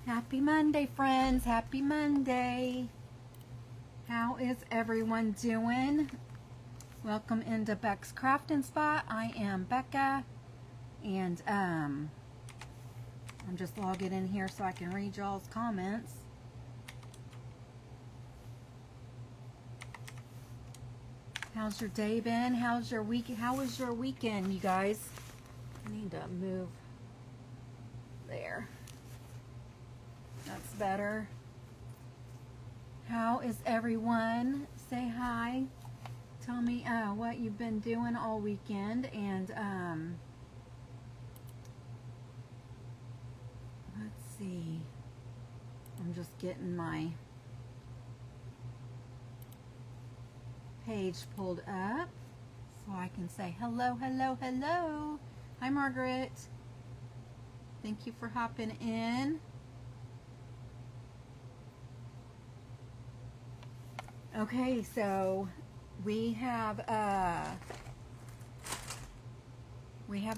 Happy Monday, friends. Happy Monday. How is everyone doing? Welcome into Beck's Crafting Spot. I am Becca, and I'm just logging in here so I can read y'all's comments. How's your day been? How's your week? How was your weekend, you guys? I need to move there. That's better. How is everyone? Say hi. Tell me what you've been doing all weekend, and let's see. I'm just getting my page pulled up so I can say hello, hello, hello. Hi, Margaret. Thank you for hopping in. Okay, so we have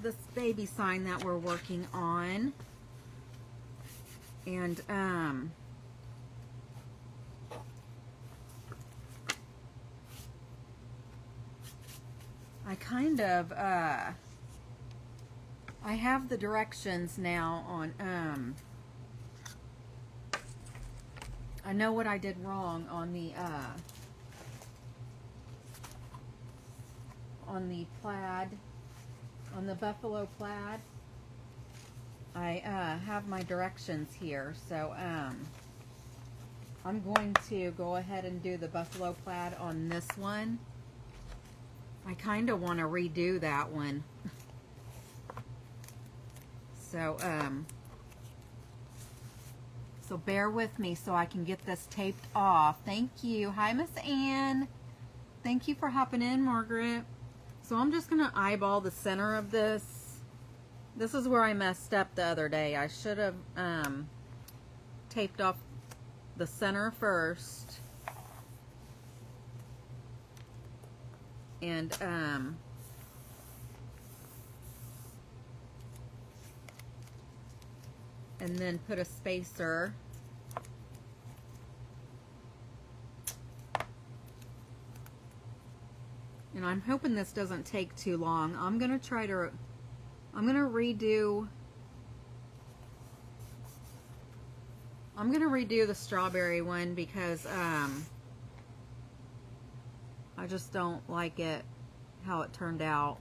this baby sign that we're working on, and I kind of I have the directions now on I know what I did wrong on the plaid, on the buffalo plaid. I have my directions here, so I'm going to go ahead and do the buffalo plaid on this one. I kind of want to redo that one. So so bear with me so I can get this taped off. Thank you. Hi, Miss Ann. Thank you for hopping in, Margaret. So I'm just going to eyeball the center of this. This is where I messed up the other day. I should have taped off the center first. And then put a spacer. And I'm hoping this doesn't take too long. I'm gonna redo the strawberry one because I just don't like it how it turned out.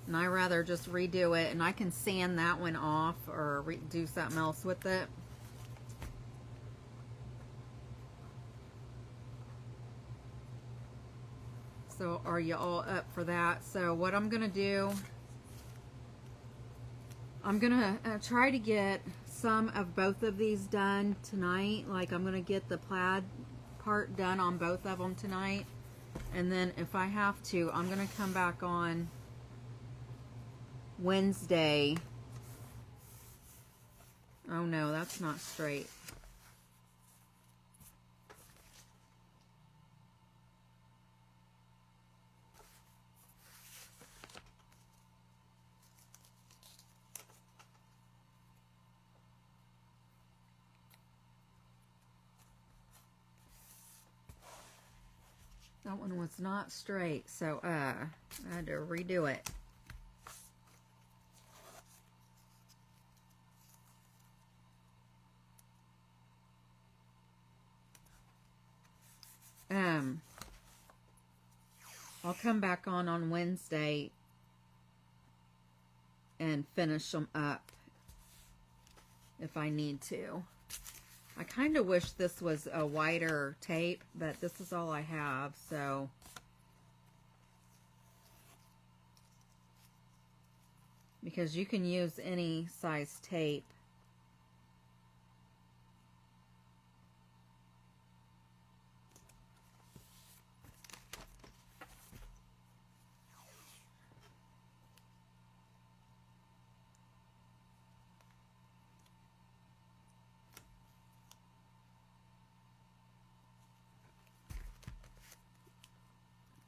And I rather just redo it, and I can sand that one off or do something else with it. So are you all up for that? So what I'm gonna do, I'm gonna try to get some of both of these done tonight. Like, I'm gonna get the plaid part done on both of them tonight, and then if I have to, I'm gonna come back on Wednesday. Oh no, that's not straight. That one was not straight, so I had to redo it. I'll come back on Wednesday and finish them up if I need to. I kind of wish this was a wider tape, but this is all I have, so because you can use any size tape.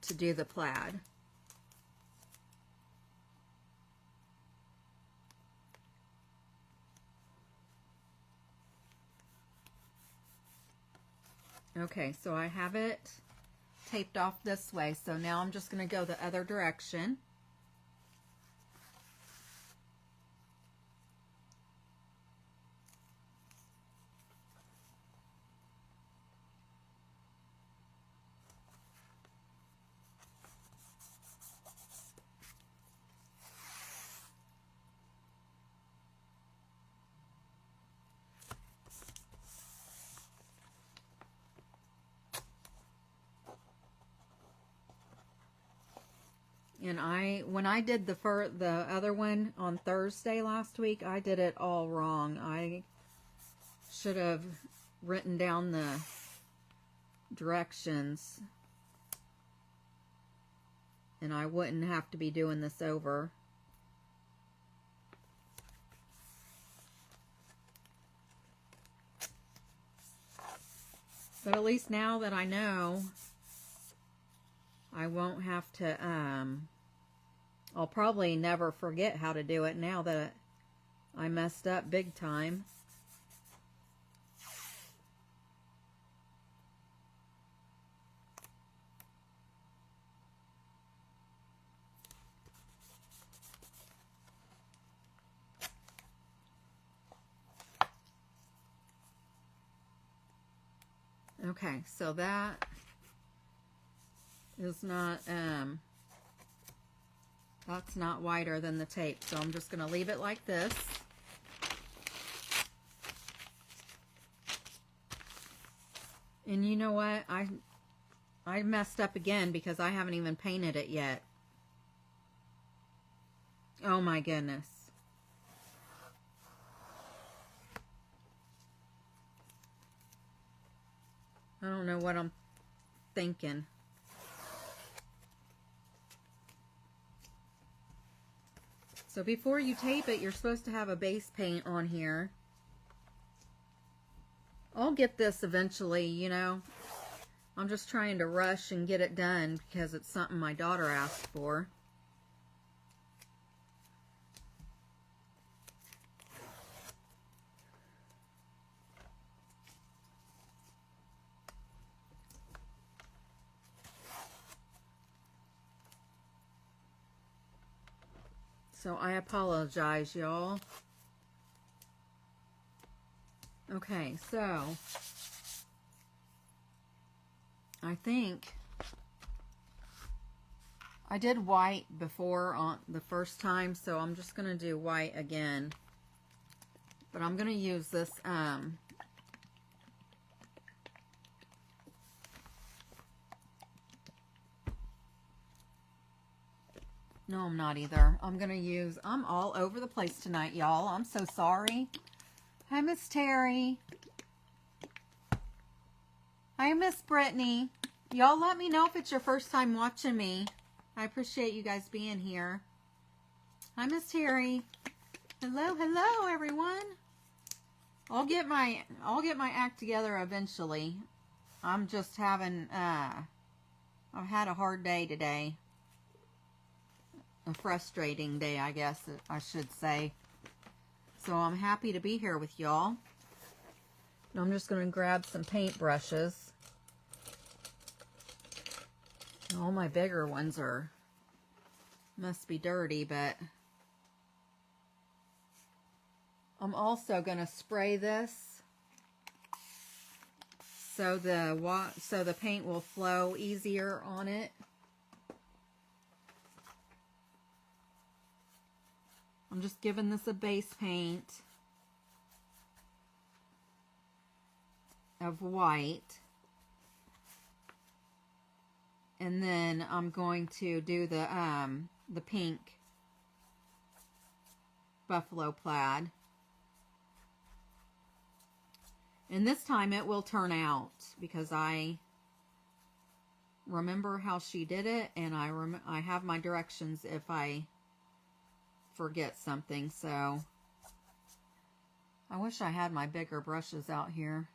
To do the plaid. Okay, so I have it taped off this way. So now I'm just going to go the other direction. And when I did the other one on Thursday last week, I did it all wrong. I should have written down the directions, and I wouldn't have to be doing this over. But at least now that I know, I won't have to, I'll probably never forget how to do it now that I messed up big time. Okay, so that is not, that's not wider than the tape, so I'm just going to leave it like this. And you know what? I messed up again because I haven't even painted it yet. Oh my goodness. I don't know what I'm thinking. So before you tape it, you're supposed to have a base paint on here. I'll get this eventually, you know. I'm just trying to rush and get it done because it's something my daughter asked for. So I apologize, y'all. Okay, so I think I did white before on the first time, so I'm just going to do white again. But I'm going to use this no, I'm not either. I'm all over the place tonight, y'all. I'm so sorry. Hi, Miss Terry. Hi, Miss Brittany. Y'all let me know if it's your first time watching me. I appreciate you guys being here. Hi, Miss Terry. Hello, hello, everyone. I'll get my act together eventually. I'm just having I've had a hard day today. A frustrating day, I guess I should say. So I'm happy to be here with y'all. I'm just going to grab some paint brushes. All my bigger ones must be dirty, but I'm also going to spray this so the paint will flow easier on it. I'm just giving this a base paint of white. And then I'm going to do the pink buffalo plaid. And this time it will turn out because I remember how she did it, and I have my directions if I forget something. So I wish I had my bigger brushes out here.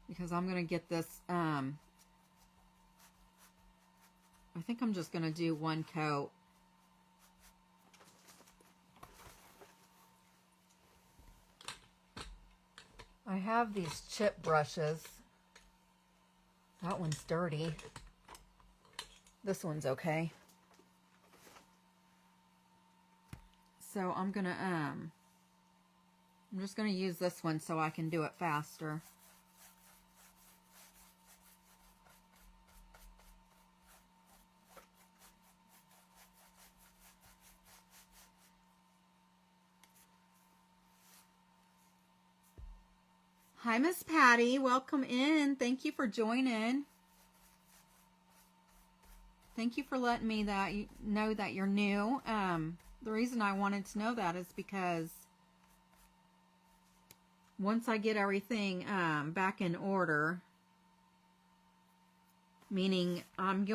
Because I'm going to get this, I think I'm just going to do one coat. have these chip brushes. That one's dirty. This one's okay. So I'm just gonna use this one so I can do it faster. Hi, Miss Patty. Welcome in. Thank you for joining. Thank you for letting me know that you're new. The reason I wanted to know that is because once I get everything back in order, meaning I'm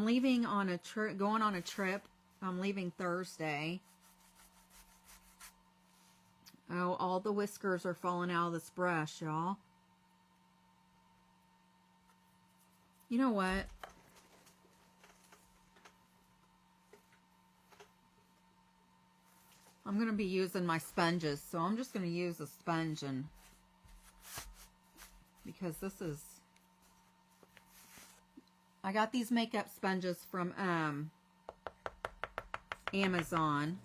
leaving on a trip, going on a trip. I'm leaving Thursday. Oh, all the whiskers are falling out of this brush, y'all. You know what? I'm going to be using my sponges, so I'm just going to use a sponge, and because this is, I got these makeup sponges from Amazon.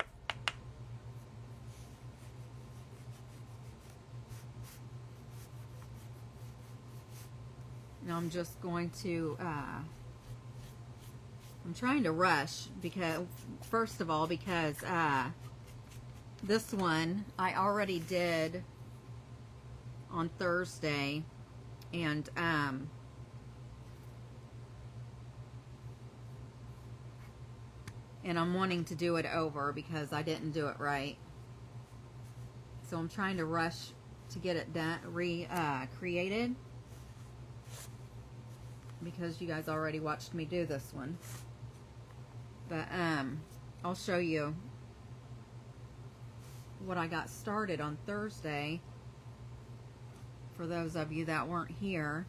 Now I'm just going to, I'm trying to rush because, first of all, because this one I already did on Thursday, and I'm wanting to do it over because I didn't do it right. So I'm trying to rush to get it done, created, because you guys already watched me do this one. But I'll show you what I got started on Thursday for those of you that weren't here.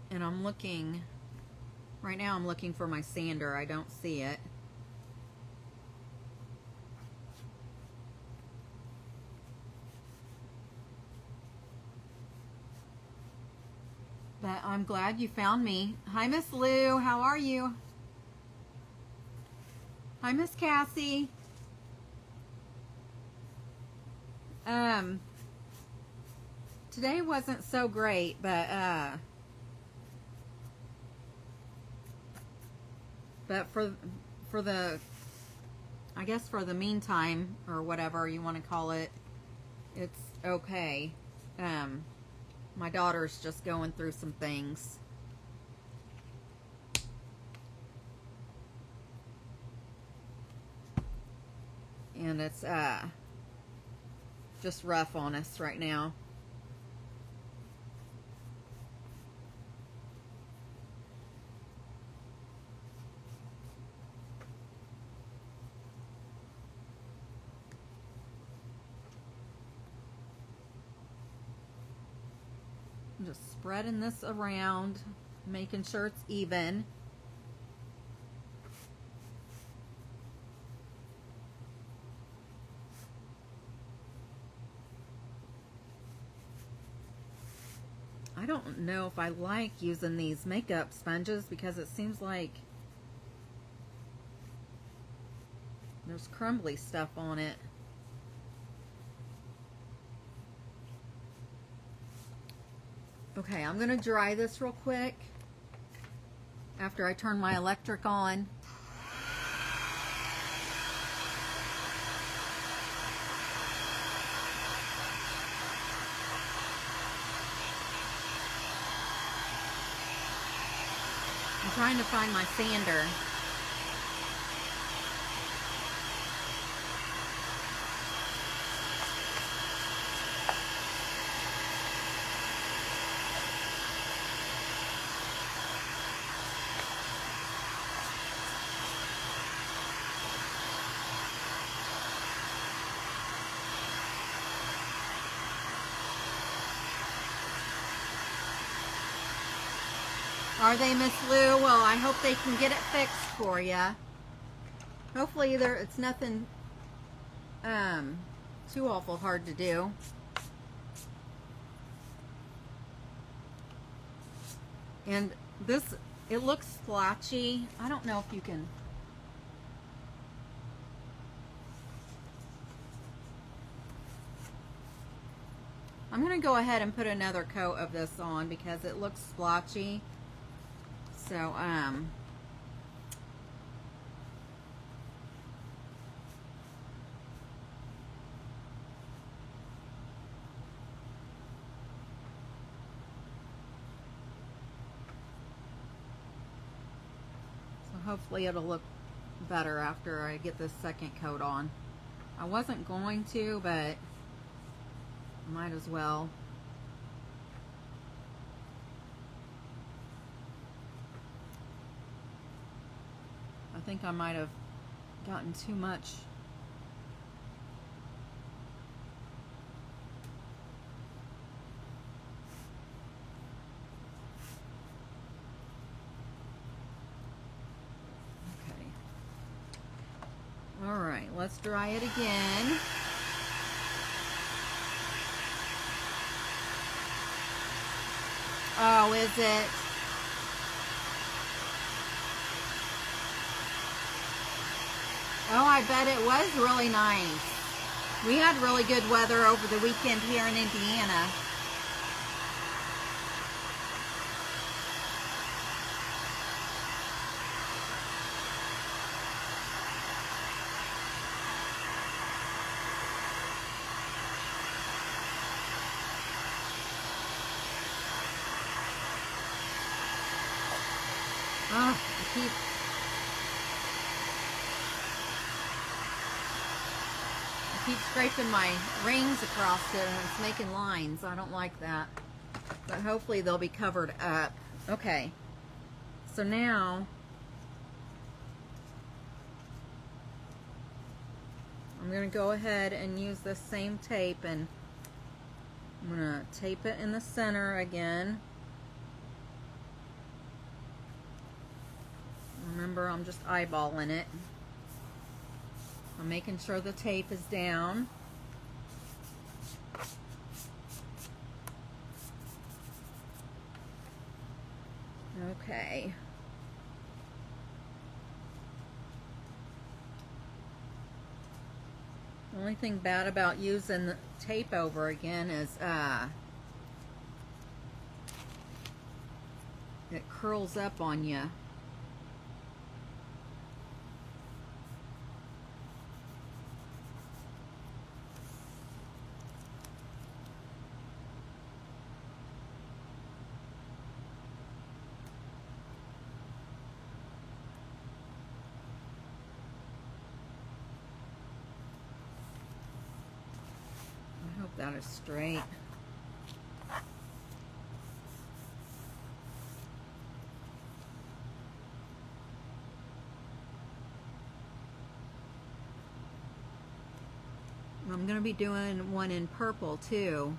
And I'm looking, right now I'm looking for my sander. I don't see it. But I'm glad you found me. Hi, Miss Lou. How are you? Hi, Miss Cassie. Today wasn't so great, but for the, I guess for the meantime, or whatever you want to call it, it's okay. My daughter's just going through some things. And it's just rough on us right now. I'm just spreading this around, making sure it's even. I don't know if I like using these makeup sponges because it seems like there's crumbly stuff on it. Okay, I'm going to dry this real quick after I turn my electric on. I'm trying to find my sander. Are they, Miss Lou? Well, I hope they can get it fixed for you. Hopefully it's nothing too awful hard to do. And this, it looks splotchy. I don't know if you can. I'm going to go ahead and put another coat of this on because it looks splotchy. So, hopefully it'll look better after I get this second coat on. I wasn't going to, but might as well. I think I might have gotten too much. Okay. All right, let's dry it again. Oh, is it? Oh, I bet it was really nice. We had really good weather over the weekend here in Indiana. Oh, I keep scraping my rings across it and it's making lines. I don't like that. But hopefully they'll be covered up. Okay. So now I'm going to go ahead and use this same tape, and I'm going to tape it in the center again. Remember, I'm just eyeballing it. I'm making sure the tape is down. Okay. The only thing bad about using the tape over again is it curls up on you. That is straight. I'm going to be doing one in purple too.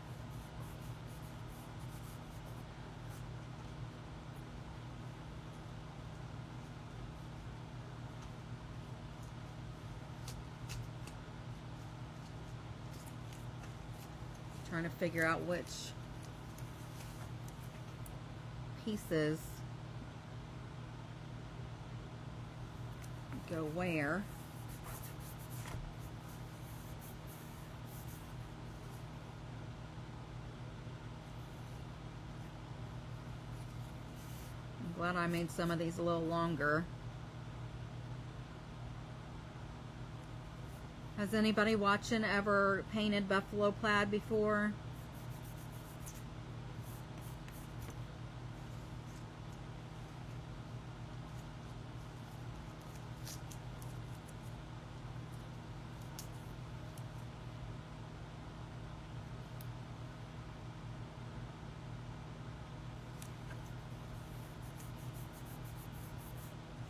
Trying to figure out which pieces go where. I'm glad I made some of these a little longer. Has anybody watching ever painted buffalo plaid before?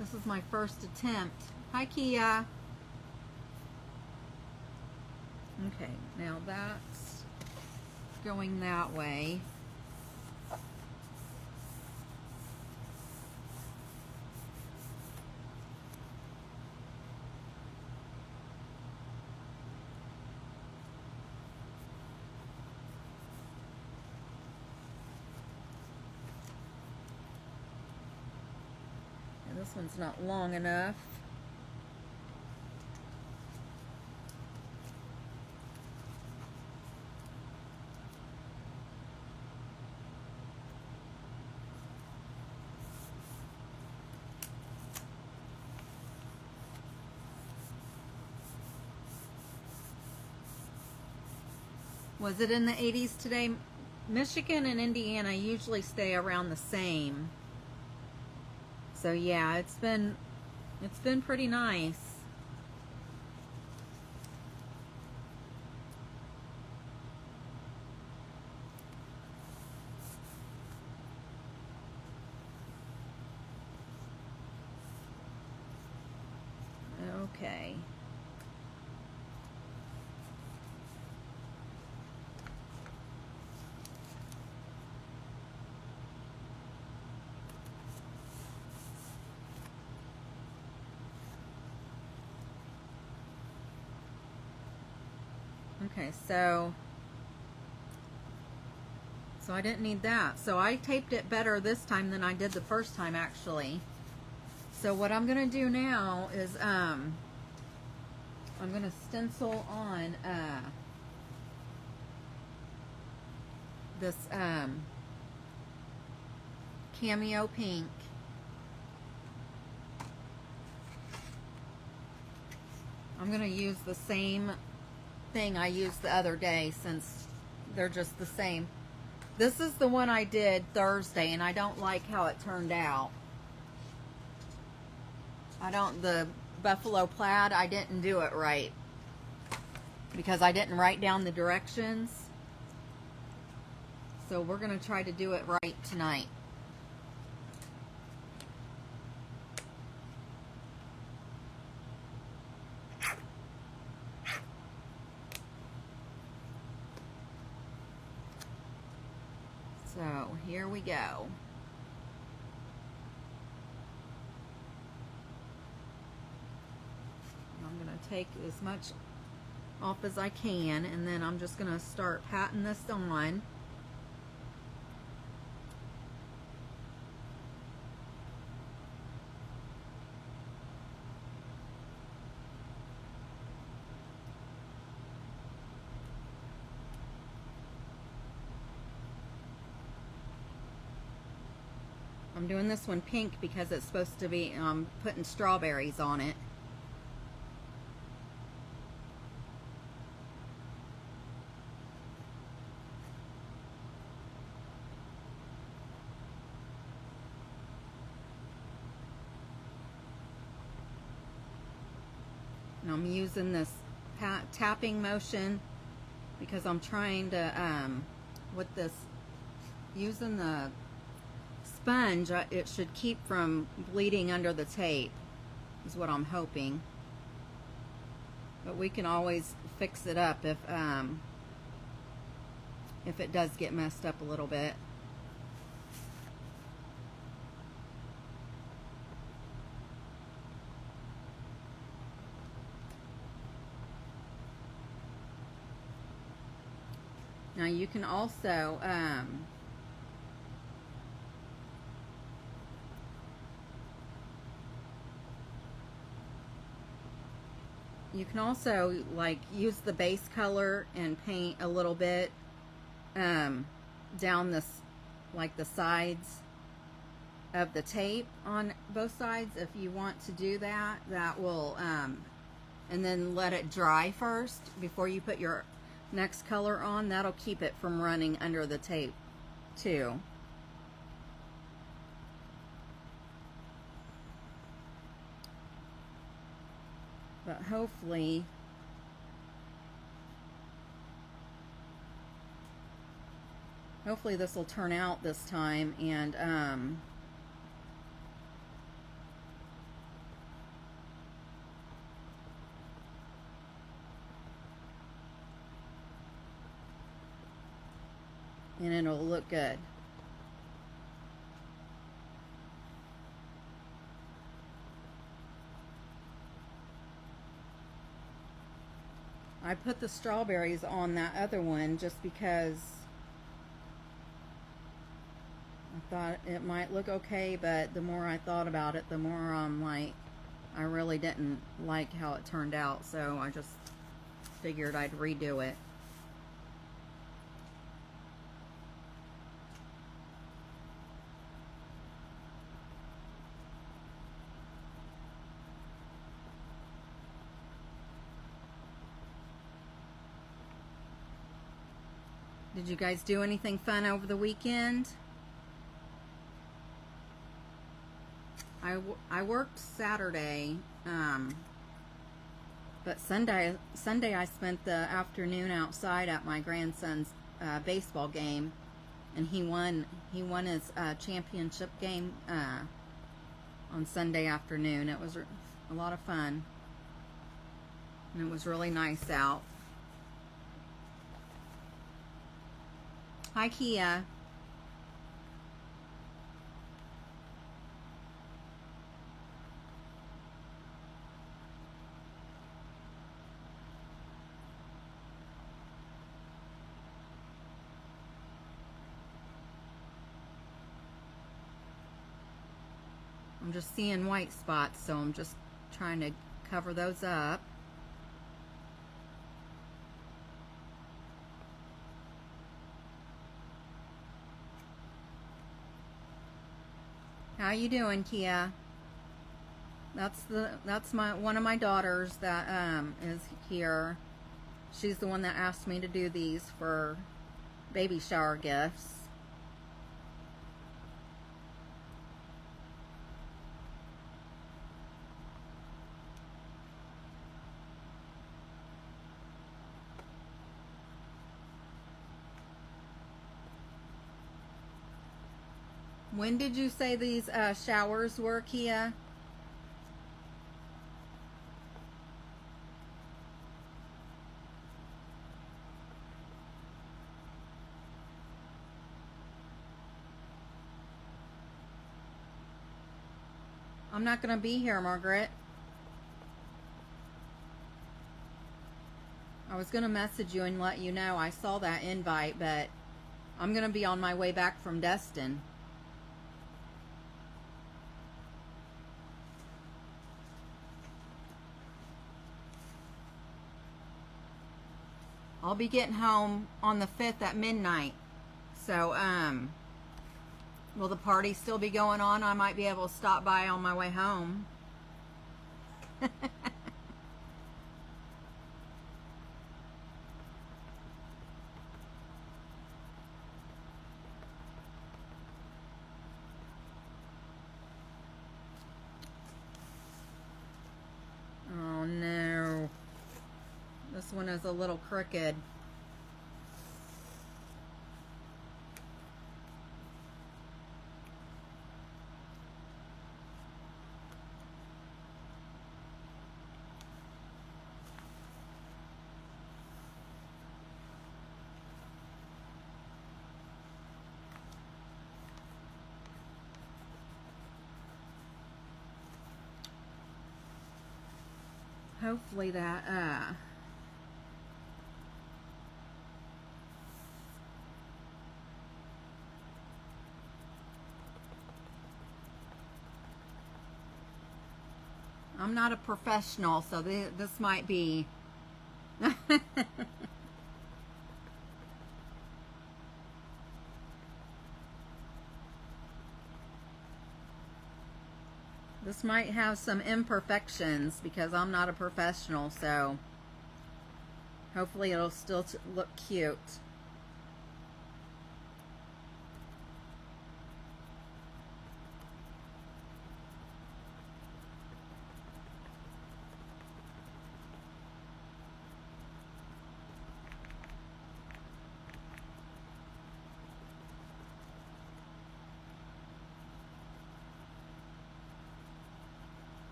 This is my first attempt. Hi, Kia. Okay, now that's going that way. one's not long enough. Was it in the 80s today? Michigan and Indiana usually stay around the same. So yeah, it's been pretty nice. Okay. Okay, so I didn't need that. So I taped it better this time than I did the first time, actually. So what I'm going to do now is I'm going to stencil on this Cameo Pink. I'm going to use the same thing I used the other day since they're just the same. This is the one I did Thursday, and I don't like how it turned out. The buffalo plaid, I didn't do it right because I didn't write down the directions. So we're going to try to do it right tonight. So here we go. I'm going to take as much off as I can, and then I'm just going to start patting this on. I'm doing this one pink because it's supposed to be putting strawberries on it. And I'm using this tapping motion because I'm trying to, with this, using the sponge, it should keep from bleeding under the tape, is what I'm hoping. But we can always fix it up if it does get messed up a little bit. Now you can also like use the base color and paint a little bit down this, like the sides of the tape on both sides. If you want to do that, that will and then let it dry first before you put your next color on. That'll keep it from running under the tape too. But hopefully this will turn out this time, and it'll look good. I put the strawberries on that other one just because. thought it might look okay, but the more I thought about it, the more I'm like, I really didn't like how it turned out, so I just figured I'd redo it. Did you guys do anything fun over the weekend? I worked Saturday, but Sunday I spent the afternoon outside at my grandson's baseball game, and he won his championship game on Sunday afternoon. It was a lot of fun, and it was really nice out. Hi, Kia. I'm just seeing white spots, so I'm just trying to cover those up. How you doing, Kia? That's one of my daughters that is here. She's the one that asked me to do these for baby shower gifts. When did you say these showers were, Kia? I'm not going to be here, Margaret. I was going to message you and let you know I saw that invite, but I'm going to be on my way back from Destin. I'll be getting home on the 5th at midnight. So, will the party still be going on? I might be able to stop by on my way home. Oh no. This one is a little crooked. Hopefully that I'm not a professional, so this might be this might have some imperfections because I'm not a professional, so hopefully it'll still look cute.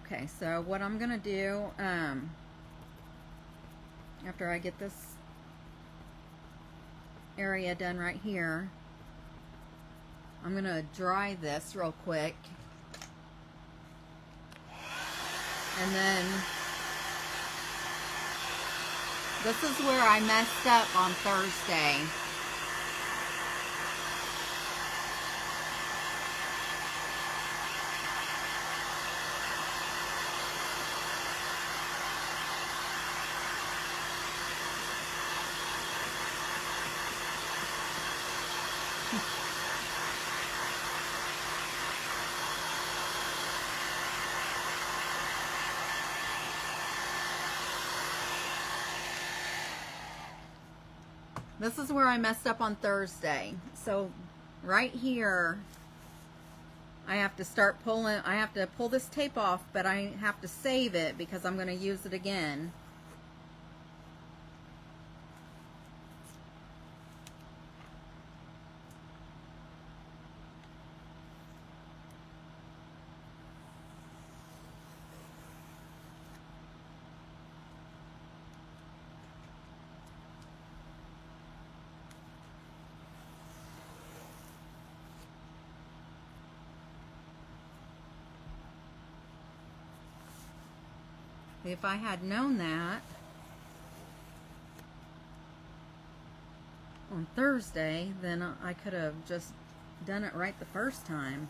Okay, so what I'm gonna do after I get this area done right here, I'm gonna dry this real quick, and then This is where I messed up on Thursday. This is where I messed up on Thursday. So right here, I have to start pulling, I have to pull this tape off, but I have to save it because I'm going to use it again. If I had known that on Thursday, then I could have just done it right the first time.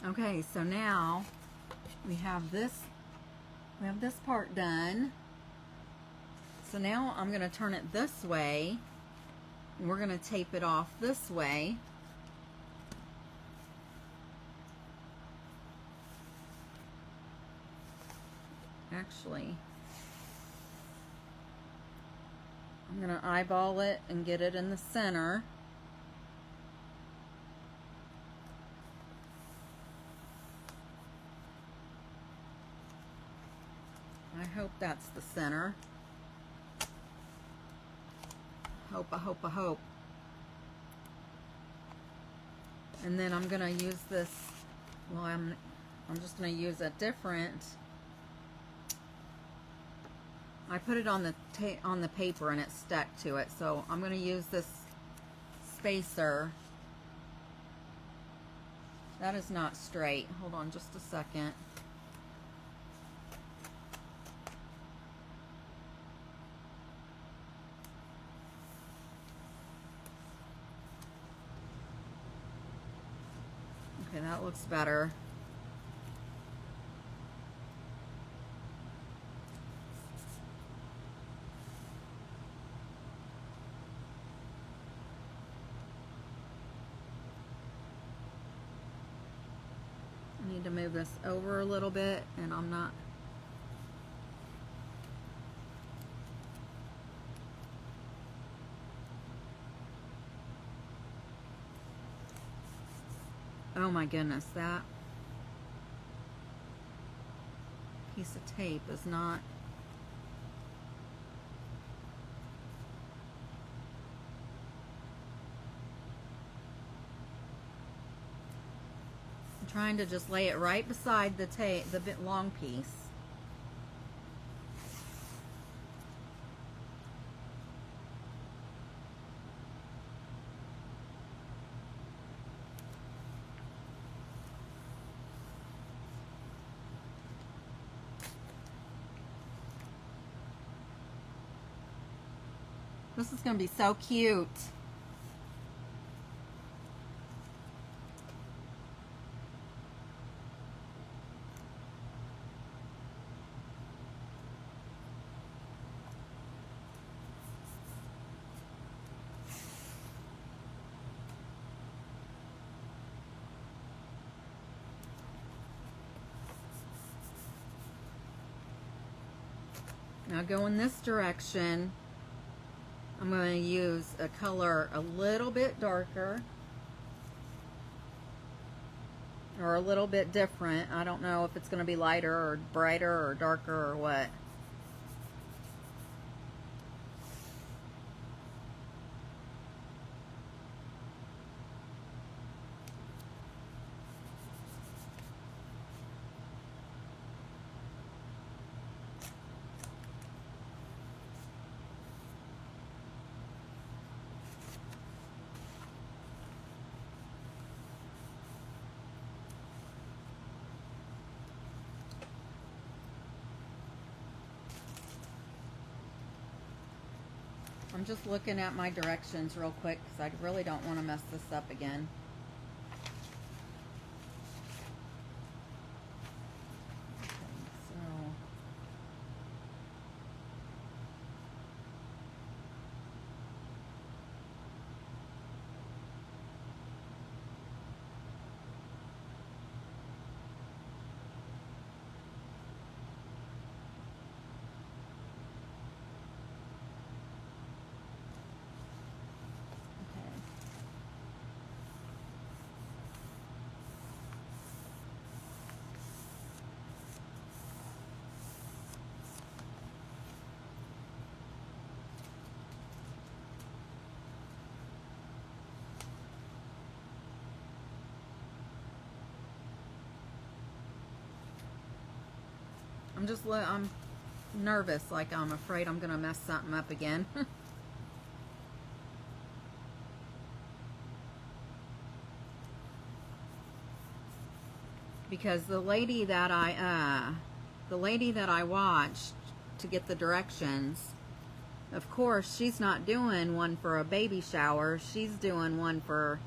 Okay, so now we have this part done. So now I'm going to turn it this way, and we're going to tape it off this way. Actually, I'm going to eyeball it and get it in the center. I hope that's the center. I hope. And then I'm gonna use this, well, I'm just gonna use a different, I put it on the paper and it stuck to it, so I'm gonna use this spacer. That is not straight. Hold on just a second. Okay, that looks better. I need to move this over a little bit, and I'm not. Oh my goodness, that piece of tape is not. I'm trying to just lay it right beside the tape, the bit long piece. This is going to be so cute. Now go in this direction. I'm going to use a color a little bit darker or a little bit different. I don't know if it's going to be lighter or brighter or darker or what. I'm just looking at my directions real quick because I really don't want to mess this up again. I'm nervous, like I'm afraid I'm gonna mess something up again. Because the lady that I watched to get the directions, of course she's not doing one for a baby shower, she's doing one for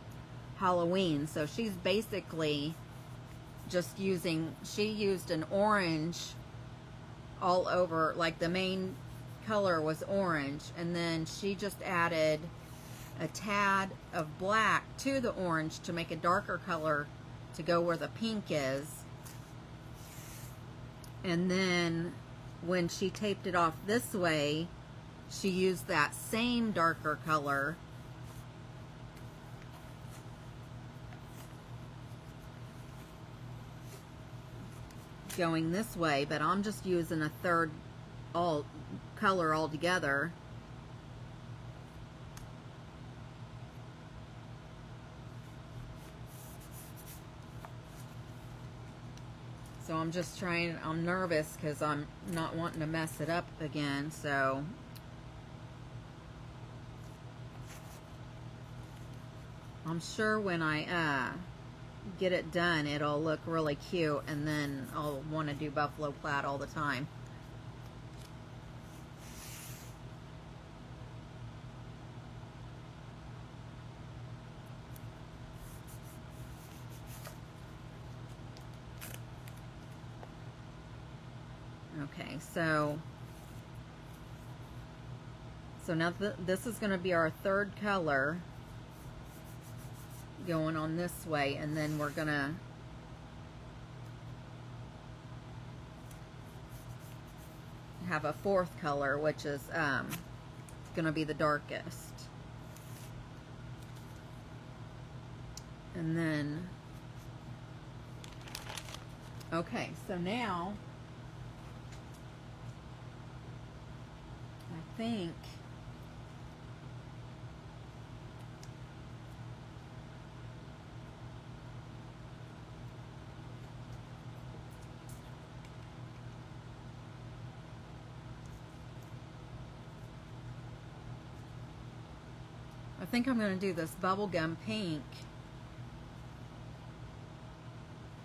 Halloween. So she's basically just she used an orange all over, like the main color was orange, and then she just added a tad of black to the orange to make a darker color to go where the pink is. And then when she taped it off this way, she used that same darker color going this way, but I'm just using a third color altogether. So I'm just trying, I'm nervous because I'm not wanting to mess it up again, so I'm sure when I get it done, it'll look really cute, and then I'll want to do buffalo plaid all the time. Okay, so now this is going to be our third color going on this way, and then we're going to have a fourth color, which is going to be the darkest. And then, okay, so now I think I'm going to do this bubblegum pink.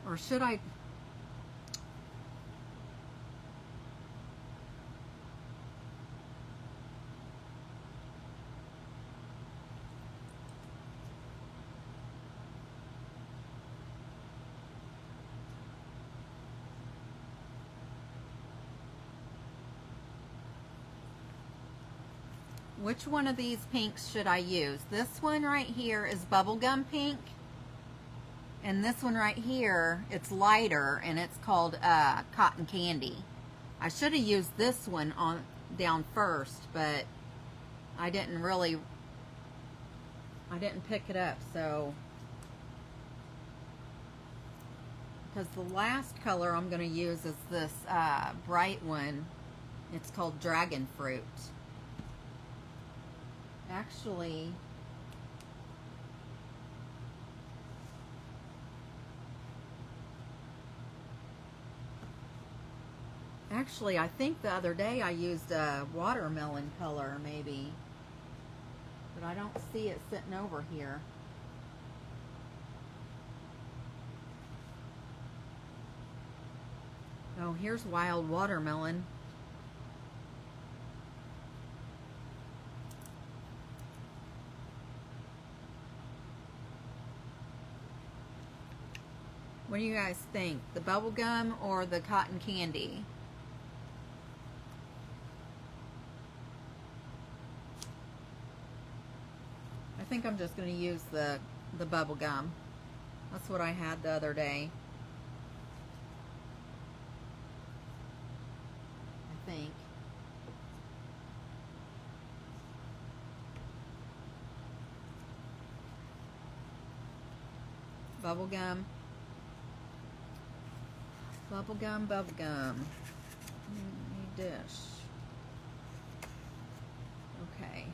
Or should I? Which one of these pinks should I use? This one right here is bubblegum pink. And this one right here, it's lighter, and it's called cotton candy. I should have used this one down first, but I didn't pick it up, so. Because the last color I'm going to use is this bright one. It's called Dragon Fruit. Actually, I think the other day I used a watermelon color, maybe. But I don't see it sitting over here. Oh, here's wild watermelon. What do you guys think? The bubble gum or the cotton candy? I think I'm just going to use the bubble gum. That's what I had the other day. I think. Bubble gum. Bubble gum, bubble gum. New dish. Okay.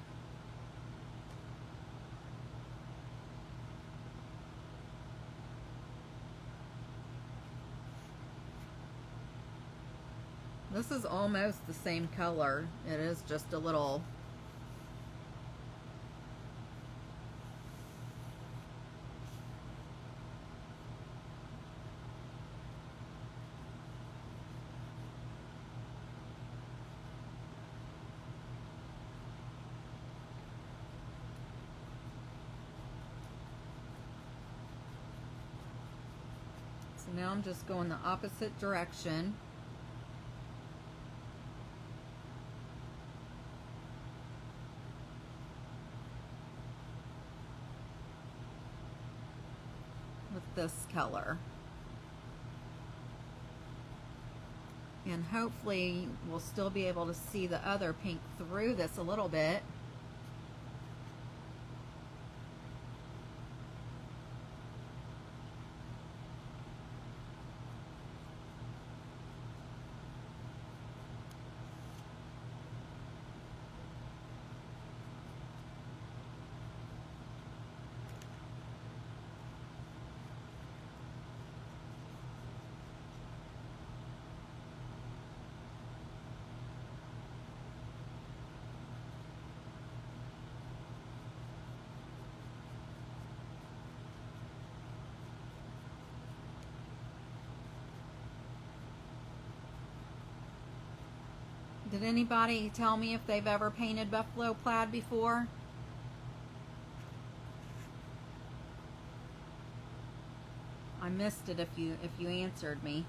This is almost the same color. It is just a little so now I'm just going the opposite direction. With this color. And hopefully we'll still be able to see the other pink through this a little bit. Did anybody tell me if they've ever painted buffalo plaid before? I missed it if you answered me.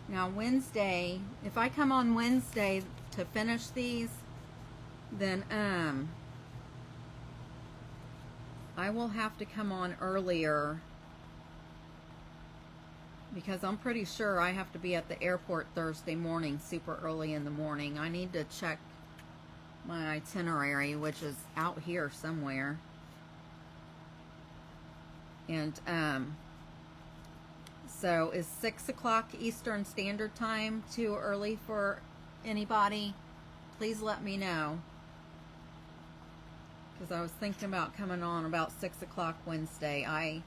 Now Wednesday, if I come on Wednesday to finish these, then I will have to come on earlier because I'm pretty sure I have to be at the airport Thursday morning, super early in the morning. I need to check my itinerary, which is out here somewhere. And so is 6 o'clock Eastern Standard Time too early for anybody? Please let me know. Because I was thinking about coming on about 6 o'clock Wednesday. I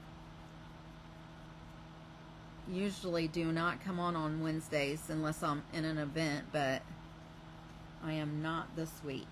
usually do not come on Wednesdays unless I'm in an event, but I am not this week.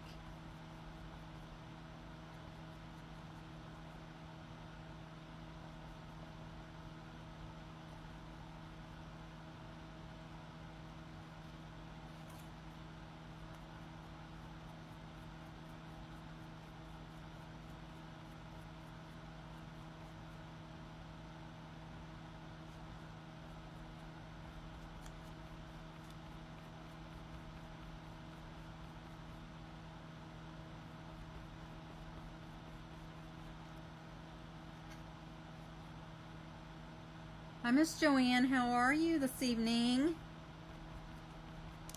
Hi, Miss Joanne. How are you this evening?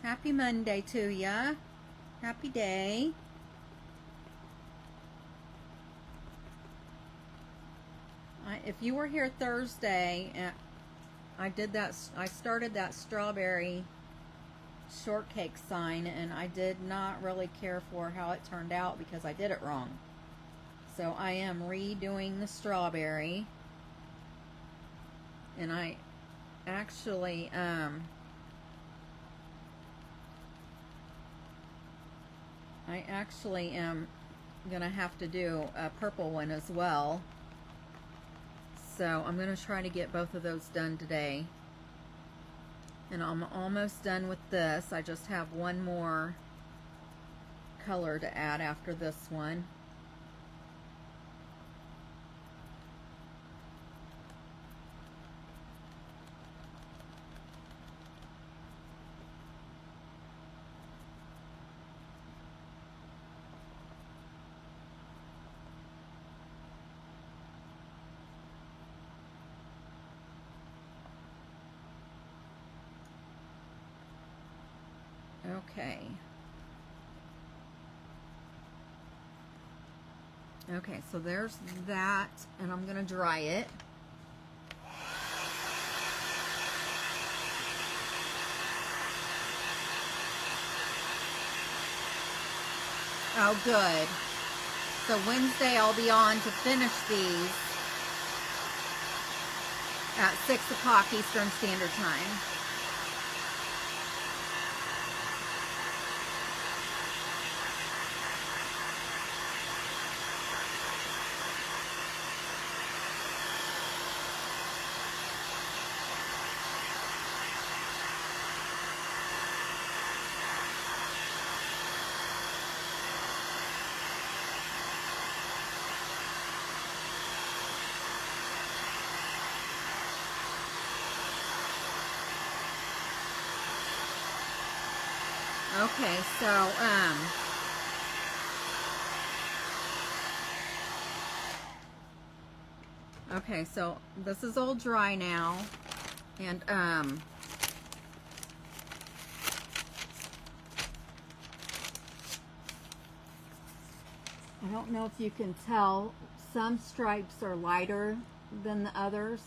Happy Monday to ya. Happy day. If you were here Thursday, I did that. I started that strawberry shortcake sign, and I did not really care for how it turned out because I did it wrong. So I am redoing the strawberry, and I actually am gonna have to do a purple one as well. So I'm gonna try to get both of those done today. And I'm almost done with this. I just have one more color to add after this one. Okay. Okay, so there's that, and I'm gonna dry it. Oh, good. So Wednesday I'll be on to finish these at 6 o'clock Eastern Standard Time. Okay, so okay, so this is all dry now, and I don't know if you can tell, some stripes are lighter than the others.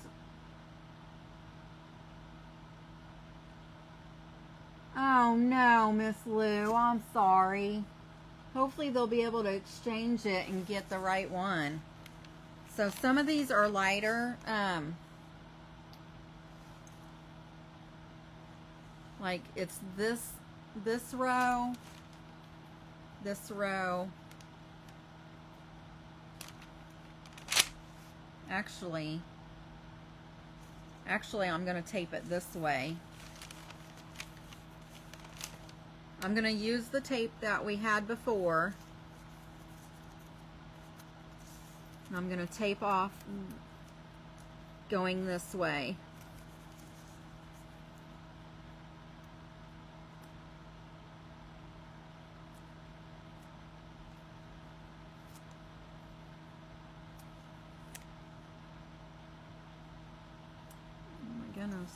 Oh no, Miss Lou, I'm sorry. Hopefully they'll be able to exchange it and get the right one. So some of these are lighter. Like it's this row, this row. Actually, I'm going to tape it this way. I'm going to use the tape that we had before. And I'm going to tape off going this way. Oh my goodness.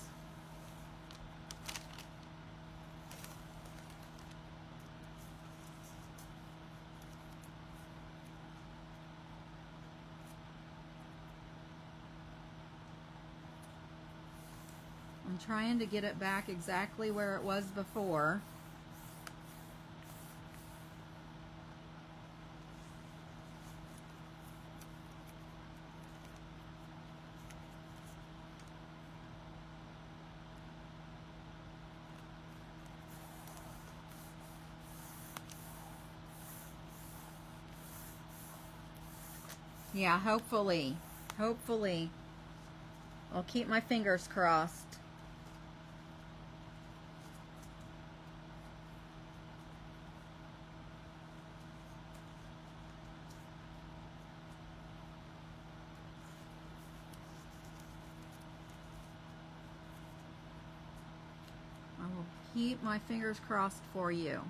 I'm trying to get it back exactly where it was before. Yeah, hopefully. Hopefully. I'll keep my fingers crossed. I will keep my fingers crossed for you.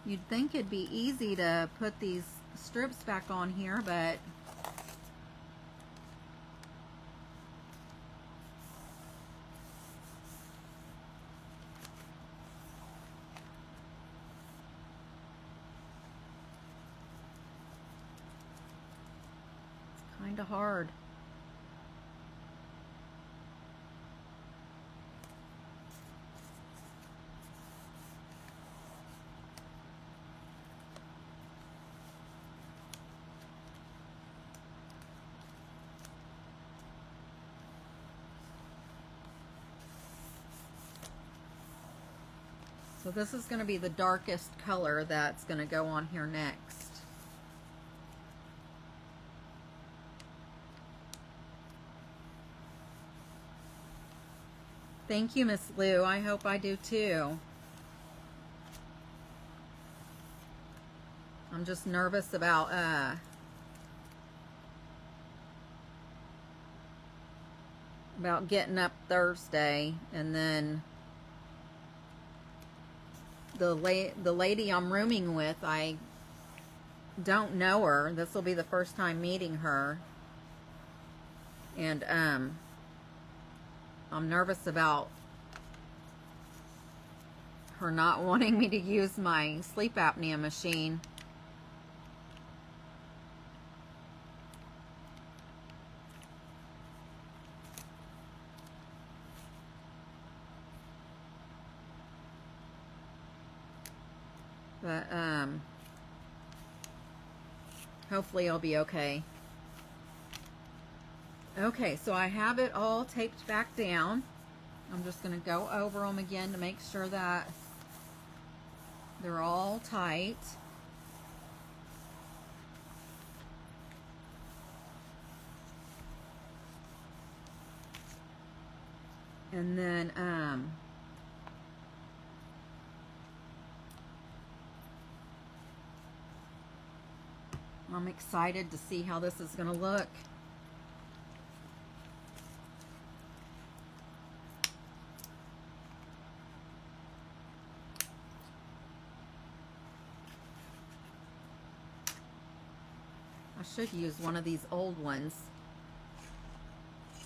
You'd think it'd be easy to put these strips back on here, but of hard. So this is going to be the darkest color that's going to go on here next. Thank you, Miss Lou. I hope I do too. I'm just nervous about getting up Thursday, and then the lady I'm rooming with, I don't know her. This will be the first time meeting her, and I'm nervous about her not wanting me to use my sleep apnea machine. But hopefully I'll be okay. Okay, so I have it all taped back down. I'm just going to go over them again to make sure that they're all tight. And then I'm excited to see how this is going to look. I should use one of these old ones.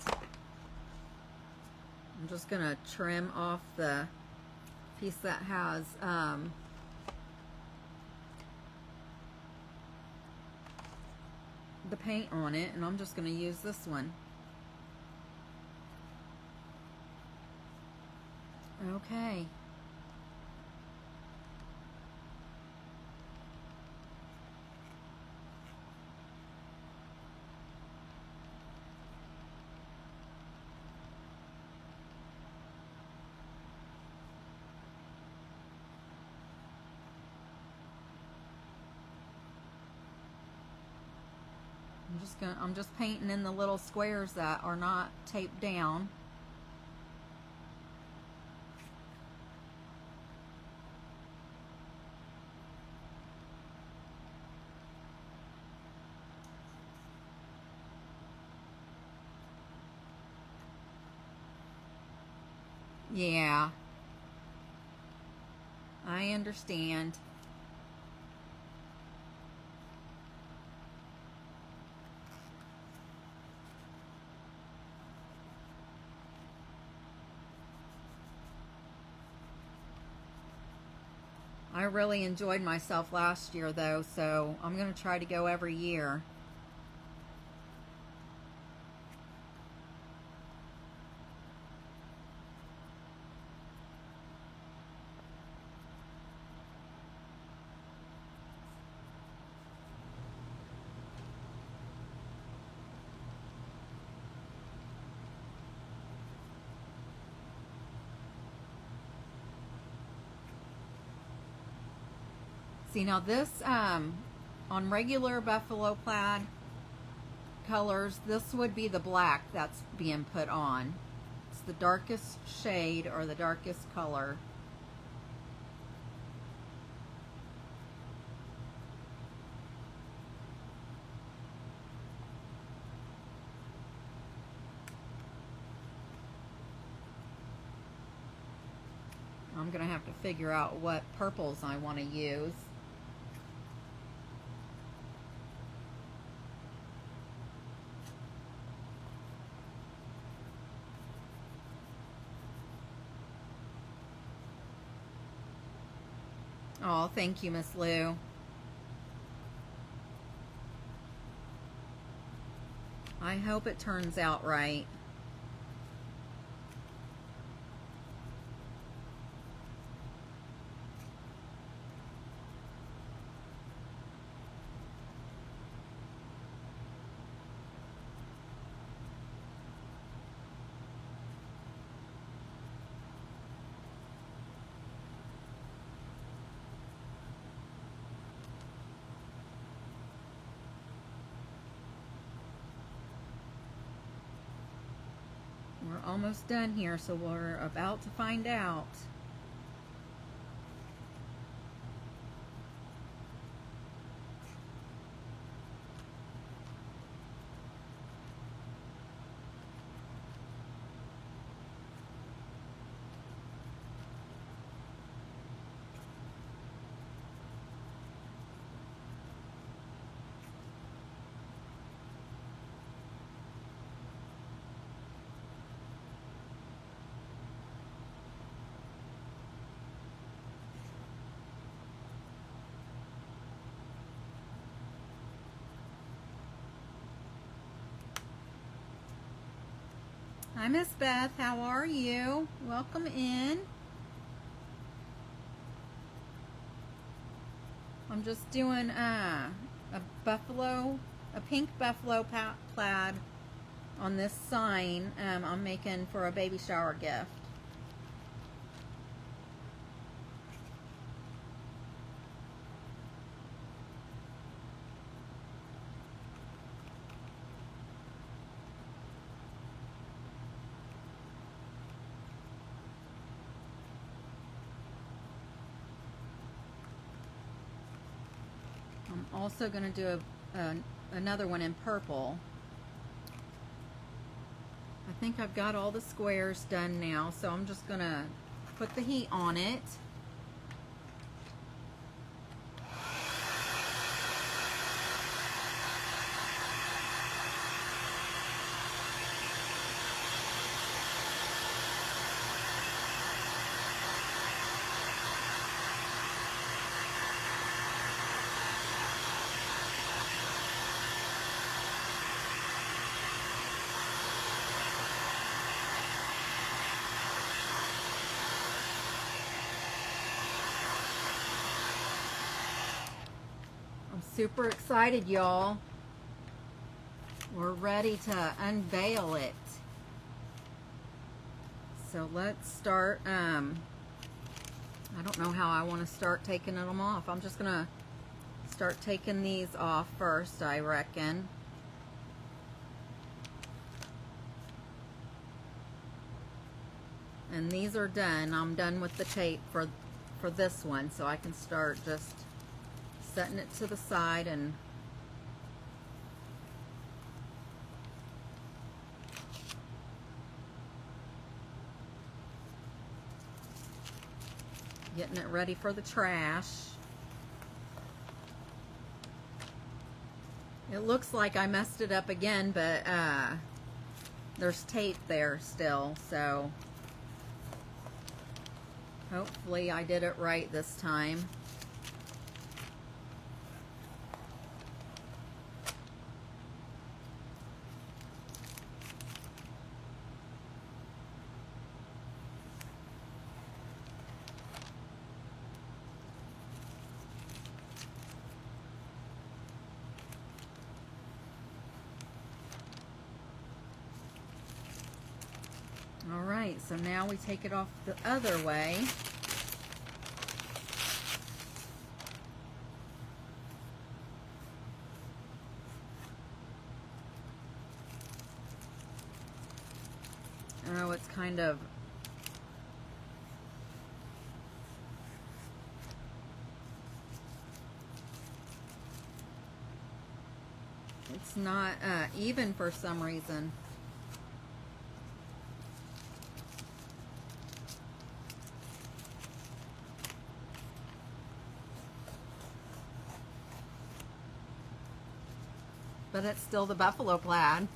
I'm just going to trim off the piece that has the paint on it, and I'm just going to use this one. Okay. I'm just painting in the little squares that are not taped down. Yeah, I understand. I really enjoyed myself last year though, so I'm going to try to go every year. See, now this, on regular buffalo plaid colors, this would be the black that's being put on. It's the darkest shade or the darkest color. I'm going to have to figure out what purples I want to use. Oh, thank you, Miss Lou. I hope it turns out right. We're almost done here, so we're about to find out. Hi, Miss Beth. How are you? Welcome in. I'm just doing a pink buffalo plaid on this sign I'm making for a baby shower gift. I'm also going to do another one in purple. I think I've got all the squares done now, so I'm just going to put the heat on it. I'm super excited, y'all. We're ready to unveil it. So let's start. I don't know how I want to start taking them off. I'm just gonna start taking these off first, I reckon. And these are done. I'm done with the tape for this one, so I can start just setting it to the side and getting it ready for the trash. It looks like I messed it up again, but there's tape there still, so hopefully I did it right this time. All right, so now we take it off the other way. Oh, it's kind of it's not even for some reason. But it's still the buffalo plaid.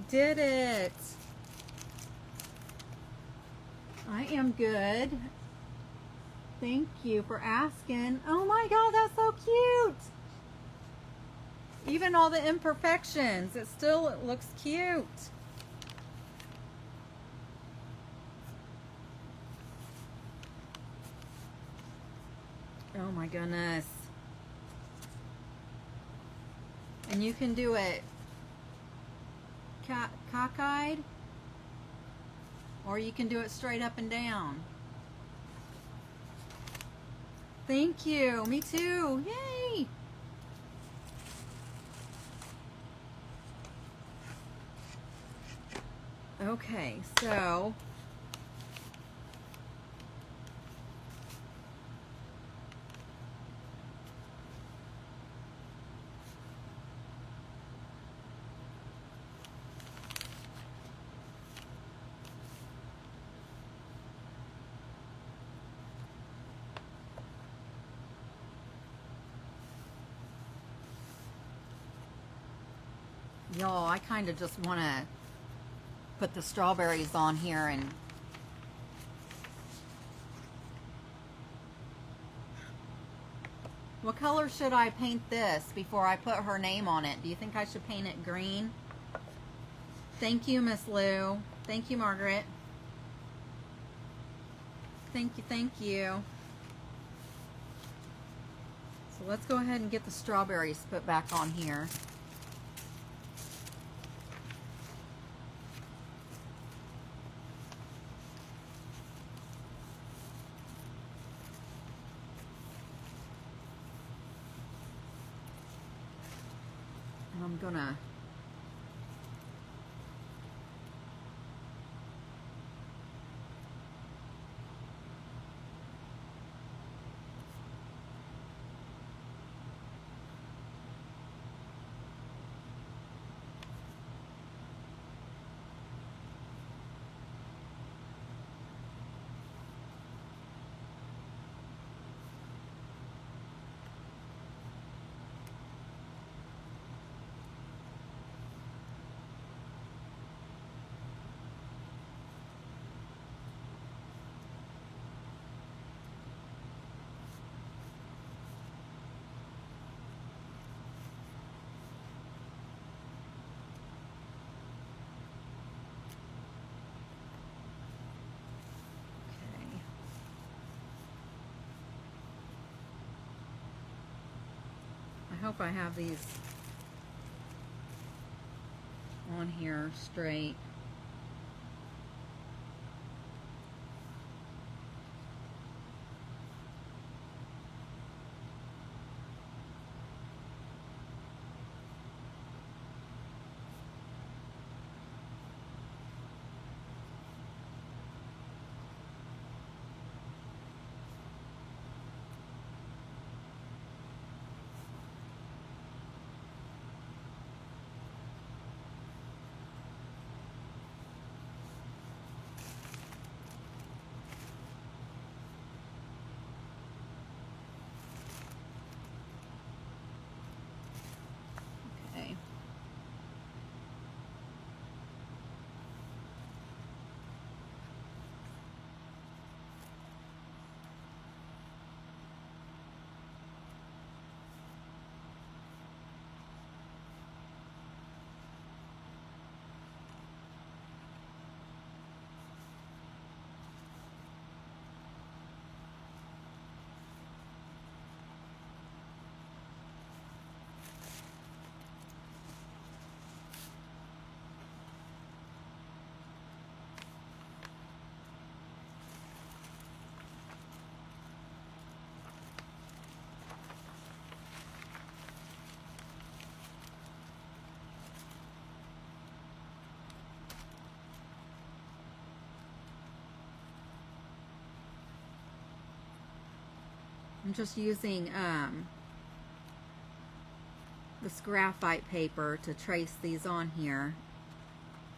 did it. I am good. Thank you for asking. Oh my God, that's so cute. Even all the imperfections, it still looks cute. Oh my goodness. And you can do it cockeyed, or you can do it straight up and down. Thank you. Me too. Yay. Okay, so y'all, I kind of just want to put the strawberries on here and what color should I paint this before I put her name on it? Do you think I should paint it green? Thank you, Miss Lou. Thank you, Margaret. Thank you, thank you. So let's go ahead and get the strawberries put back on here. And I'm gonna I hope I have these on here straight. Okay. I'm just using this graphite paper to trace these on here,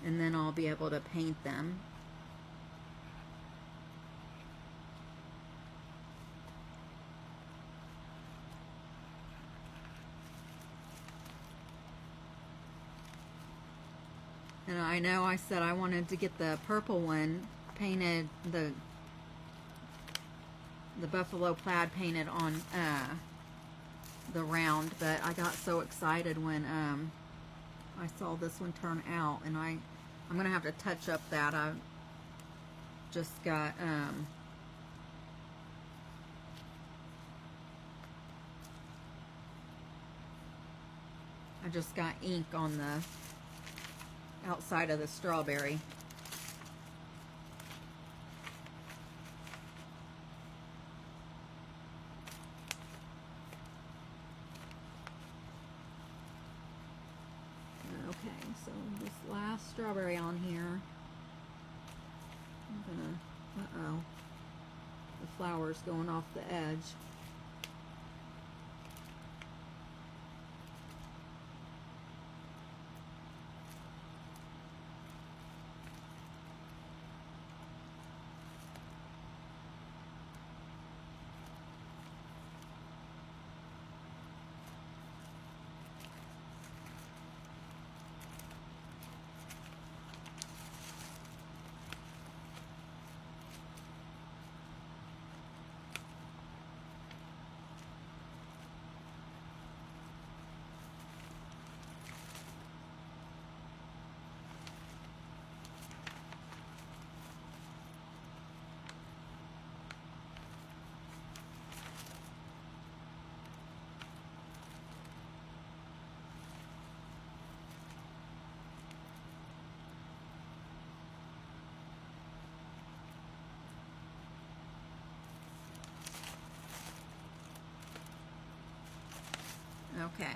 and then I'll be able to paint them. And I know I said I wanted to get the purple one painted, the buffalo plaid painted on the round, but I got so excited when I saw this one turn out, and I'm gonna have to touch up that. I just got ink on the outside of the strawberry. Okay, so this last strawberry on here, I'm gonna, the flower's going off the edge. Okay.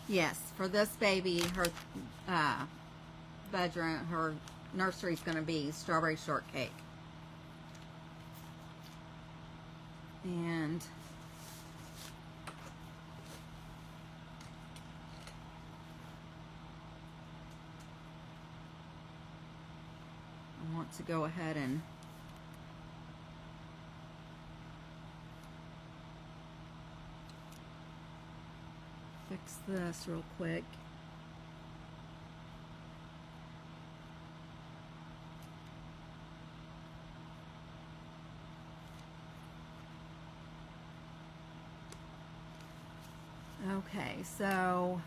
Yes, for this baby, her bedroom, her nursery's going to be strawberry shortcake. And I want to go ahead and fix this real quick. Okay, so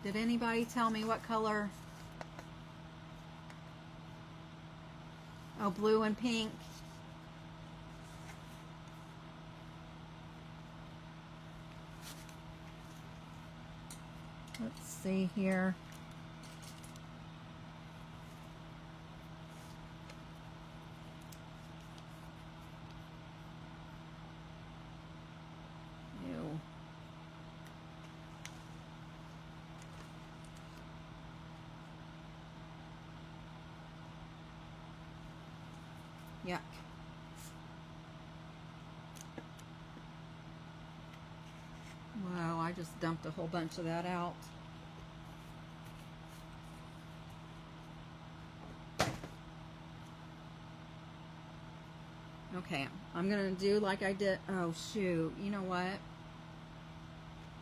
did anybody tell me what color? Oh, blue and pink. Let's see here. Ew. Yuck. Wow, I just dumped a whole bunch of that out. Okay, I'm gonna do like I did. Oh shoot, you know what?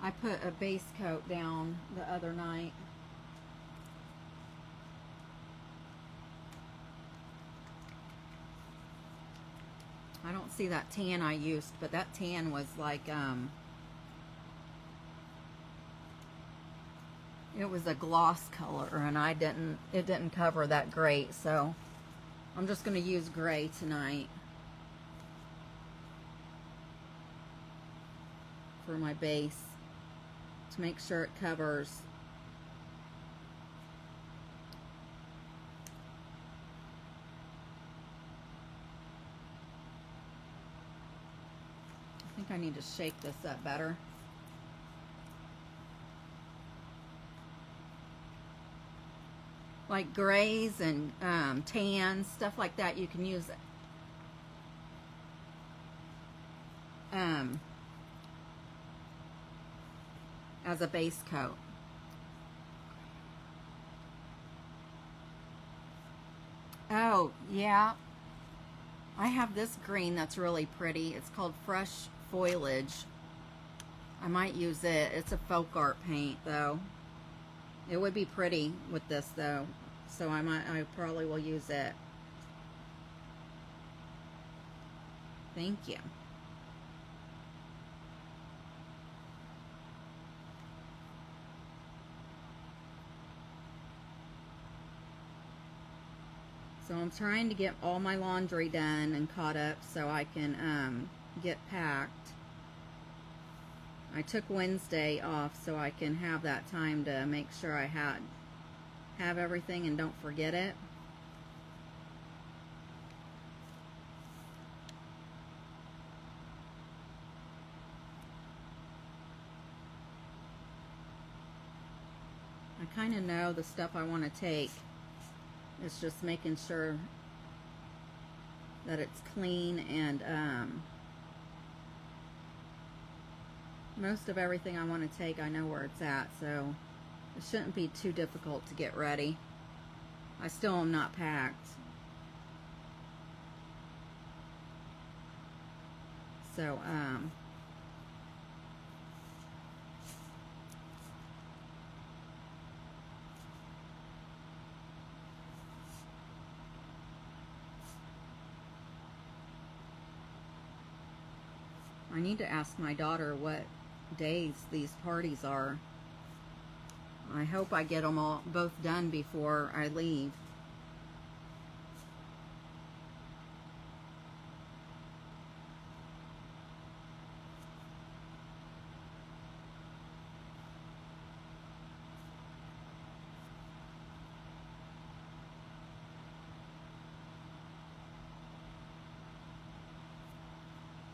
I put a base coat down the other night. I don't see that tan I used, but that tan was like, it was a gloss color, and it didn't cover that great, so I'm just gonna use gray tonight for my base to make sure it covers. I think I need to shake this up better. Like grays and tans, stuff like that, you can use as a base coat. Oh, yeah. I have this green that's really pretty. It's called Fresh Foliage. I might use it. It's a folk art paint, though. It would be pretty with this, though. So I probably will use it. Thank you. So I'm trying to get all my laundry done and caught up so I can get packed. I took Wednesday off so I can have that time to make sure I have everything and don't forget it. I kind of know the stuff I want to take. It's just making sure that it's clean, and most of everything I want to take, I know where it's at, so it shouldn't be too difficult to get ready. I still am not packed. So, I need to ask my daughter what days these parties are. I hope I get them all both done before I leave.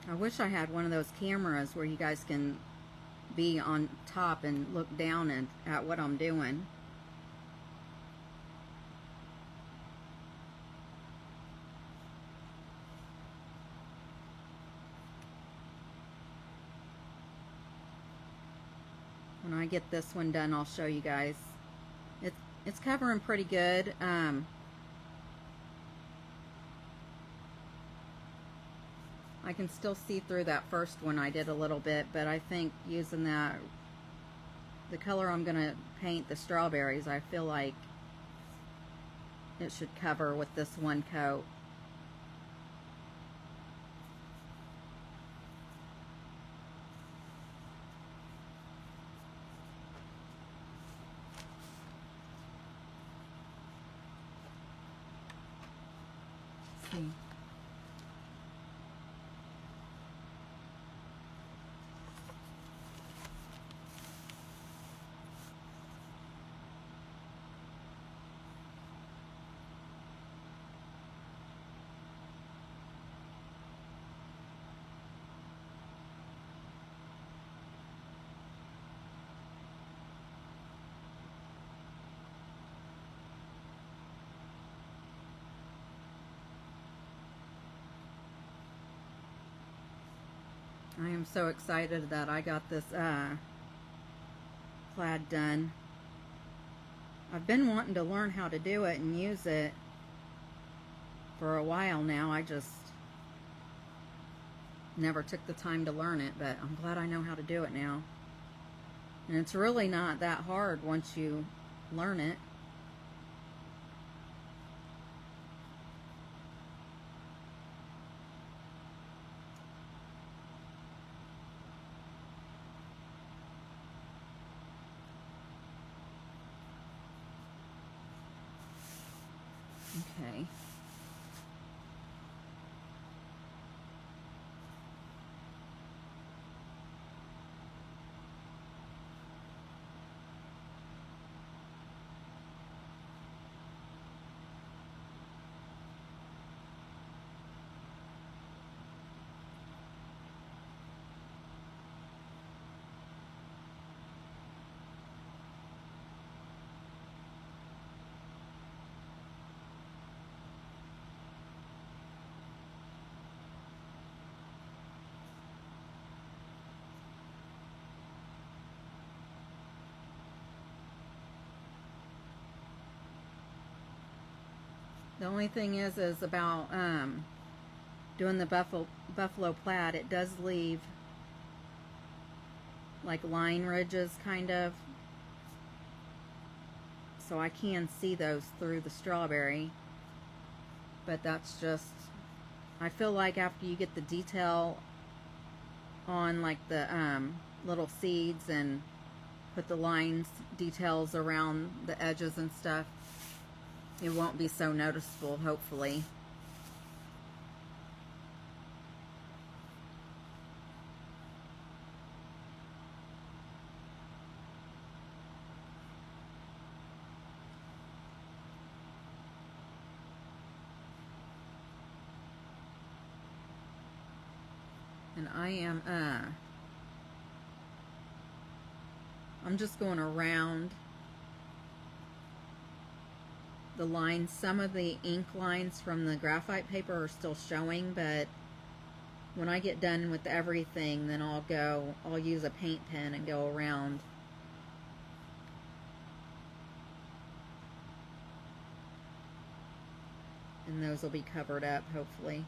I wish I had one of those cameras where you guys can be on top and look down at what I'm doing. When I get this one done, I'll show you guys. It's covering pretty good. I can still see through that first one I did a little bit, but I think using the color I'm going to paint the strawberries, I feel like it should cover with this one coat. Let's see. I am so excited that I got this plaid done. I've been wanting to learn how to do it and use it for a while now. I just never took the time to learn it, but I'm glad I know how to do it now. And it's really not that hard once you learn it. Okay. The only thing is about doing the buffalo plaid, it does leave like line ridges kind of, so I can see those through the strawberry, but that's just, I feel like after you get the detail on like the little seeds and put the lines details around the edges and stuff, it won't be so noticeable, hopefully. And I'm just going around the lines. Some of the ink lines from the graphite paper are still showing, but when I get done with everything, then I'll use a paint pen and go around. And those will be covered up, hopefully.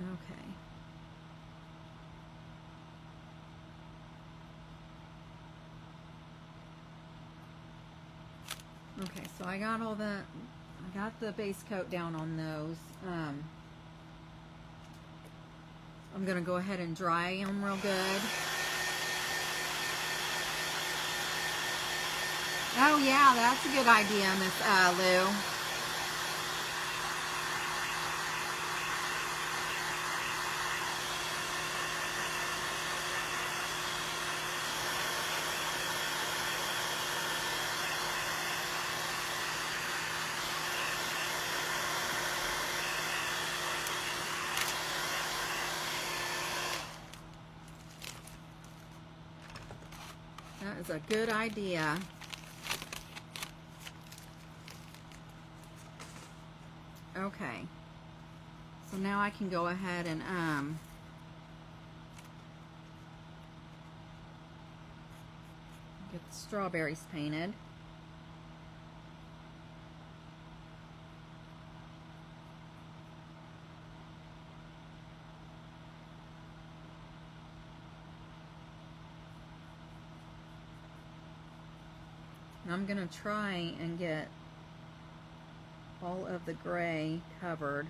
Okay. Okay, so I got the base coat down on those. I'm gonna go ahead and dry them real good. Oh yeah, that's a good idea, Miss Lou. That is a good idea. Okay. So now I can go ahead and get the strawberries painted. And I'm going to try and get all of the gray covered.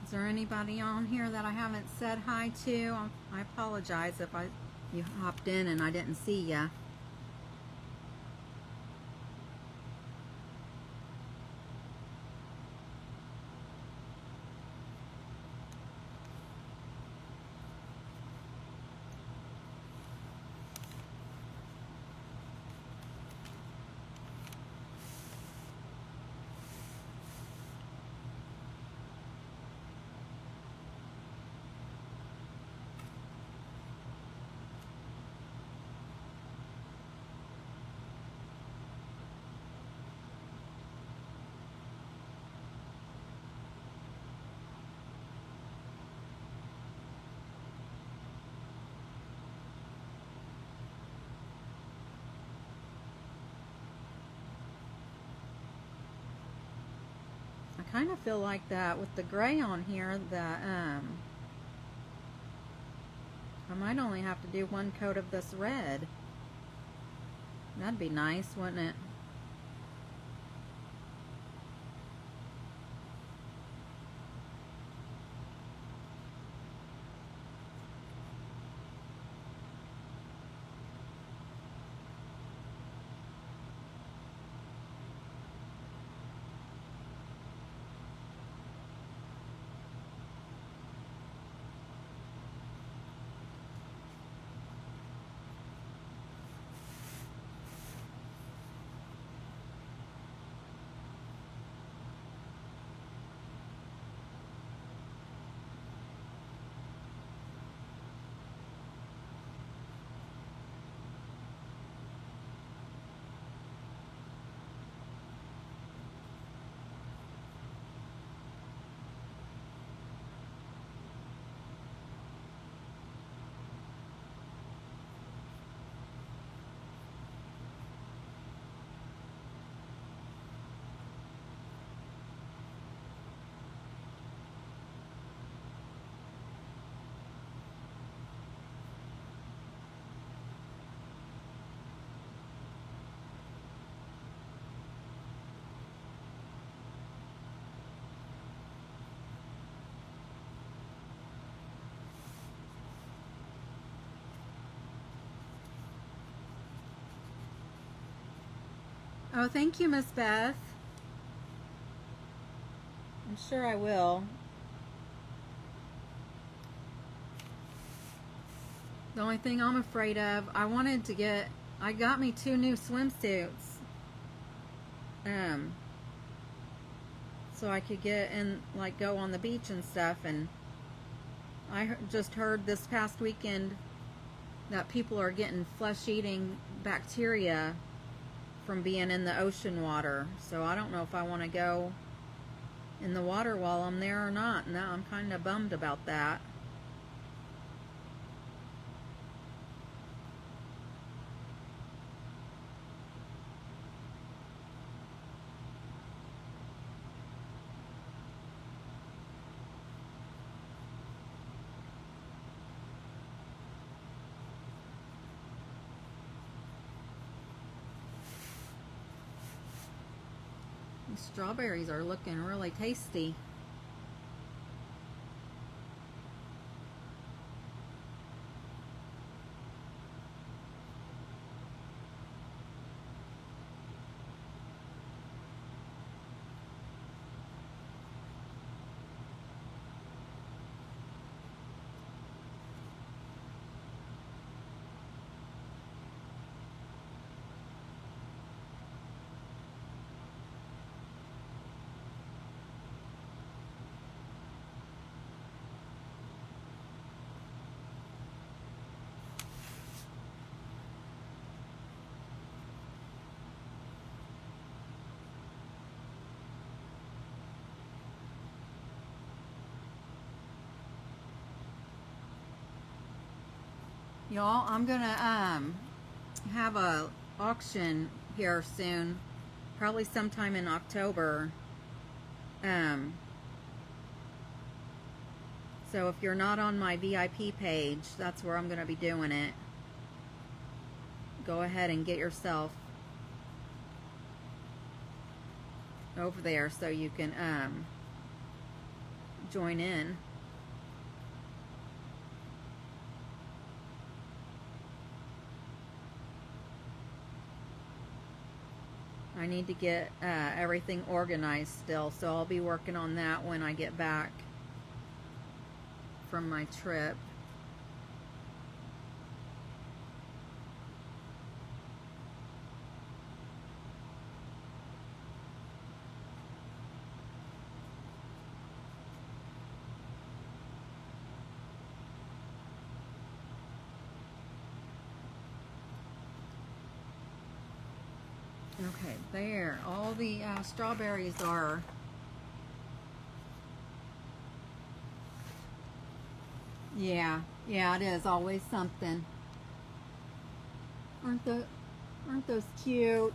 Is there anybody on here that I haven't said hi to? I apologize if you hopped in and I didn't see ya. kind of feel like that with the gray on here that I might only have to do one coat of this red. That'd be nice, wouldn't it? Oh, thank you, Miss Beth. I'm sure I will. The only thing I'm afraid of, I got me 2 new swimsuits. So I could get in, like, go on the beach and stuff, and I just heard this past weekend that people are getting flesh-eating bacteria from being in the ocean water. So I don't know if I want to go in the water while I'm there or not. Now I'm kind of bummed about that. These strawberries are looking really tasty. Y'all, I'm gonna have a auction here soon, probably sometime in October. So if you're not on my VIP page, that's where I'm gonna be doing it. Go ahead and get yourself over there so you can join in. I need to get everything organized still, so I'll be working on that when I get back from my trip. Okay, there. All the strawberries are yeah, it is always something. Aren't those cute?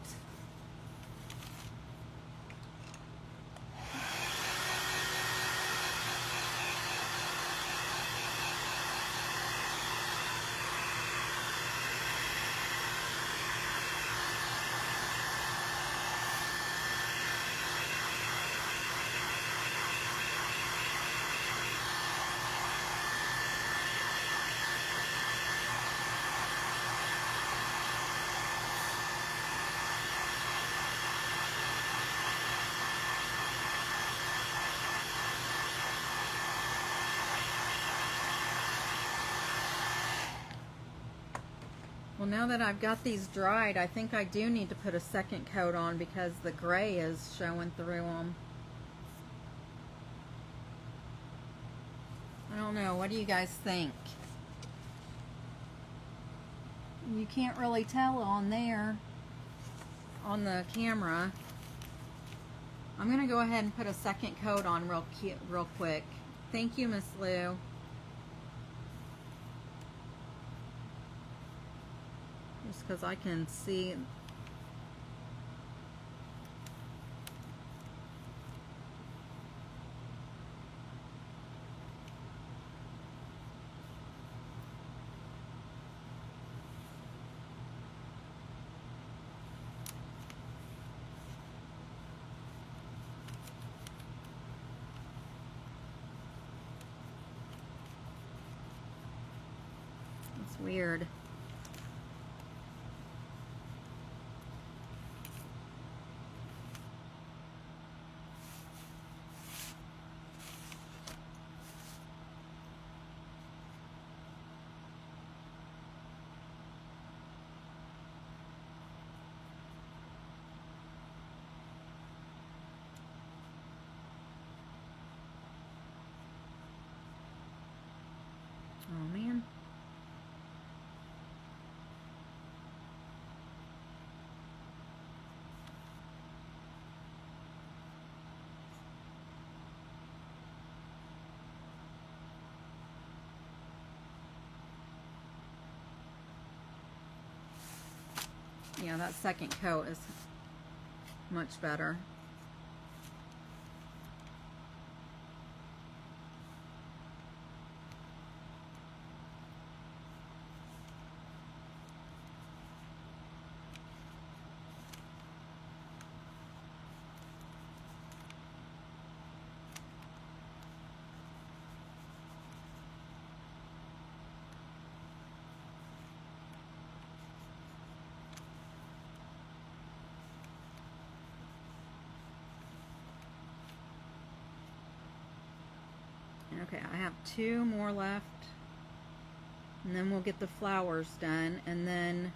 Well, now that I've got these dried, I think I do need to put a second coat on because the gray is showing through them. I don't know. What do you guys think? You can't really tell on there, on the camera. I'm going to go ahead and put a second coat on real quick. Thank you, Miss Lou. Just because I can see. It's weird. Oh man. Yeah, that second coat is much better. Okay, I have 2 more left, and then we'll get the flowers done, and then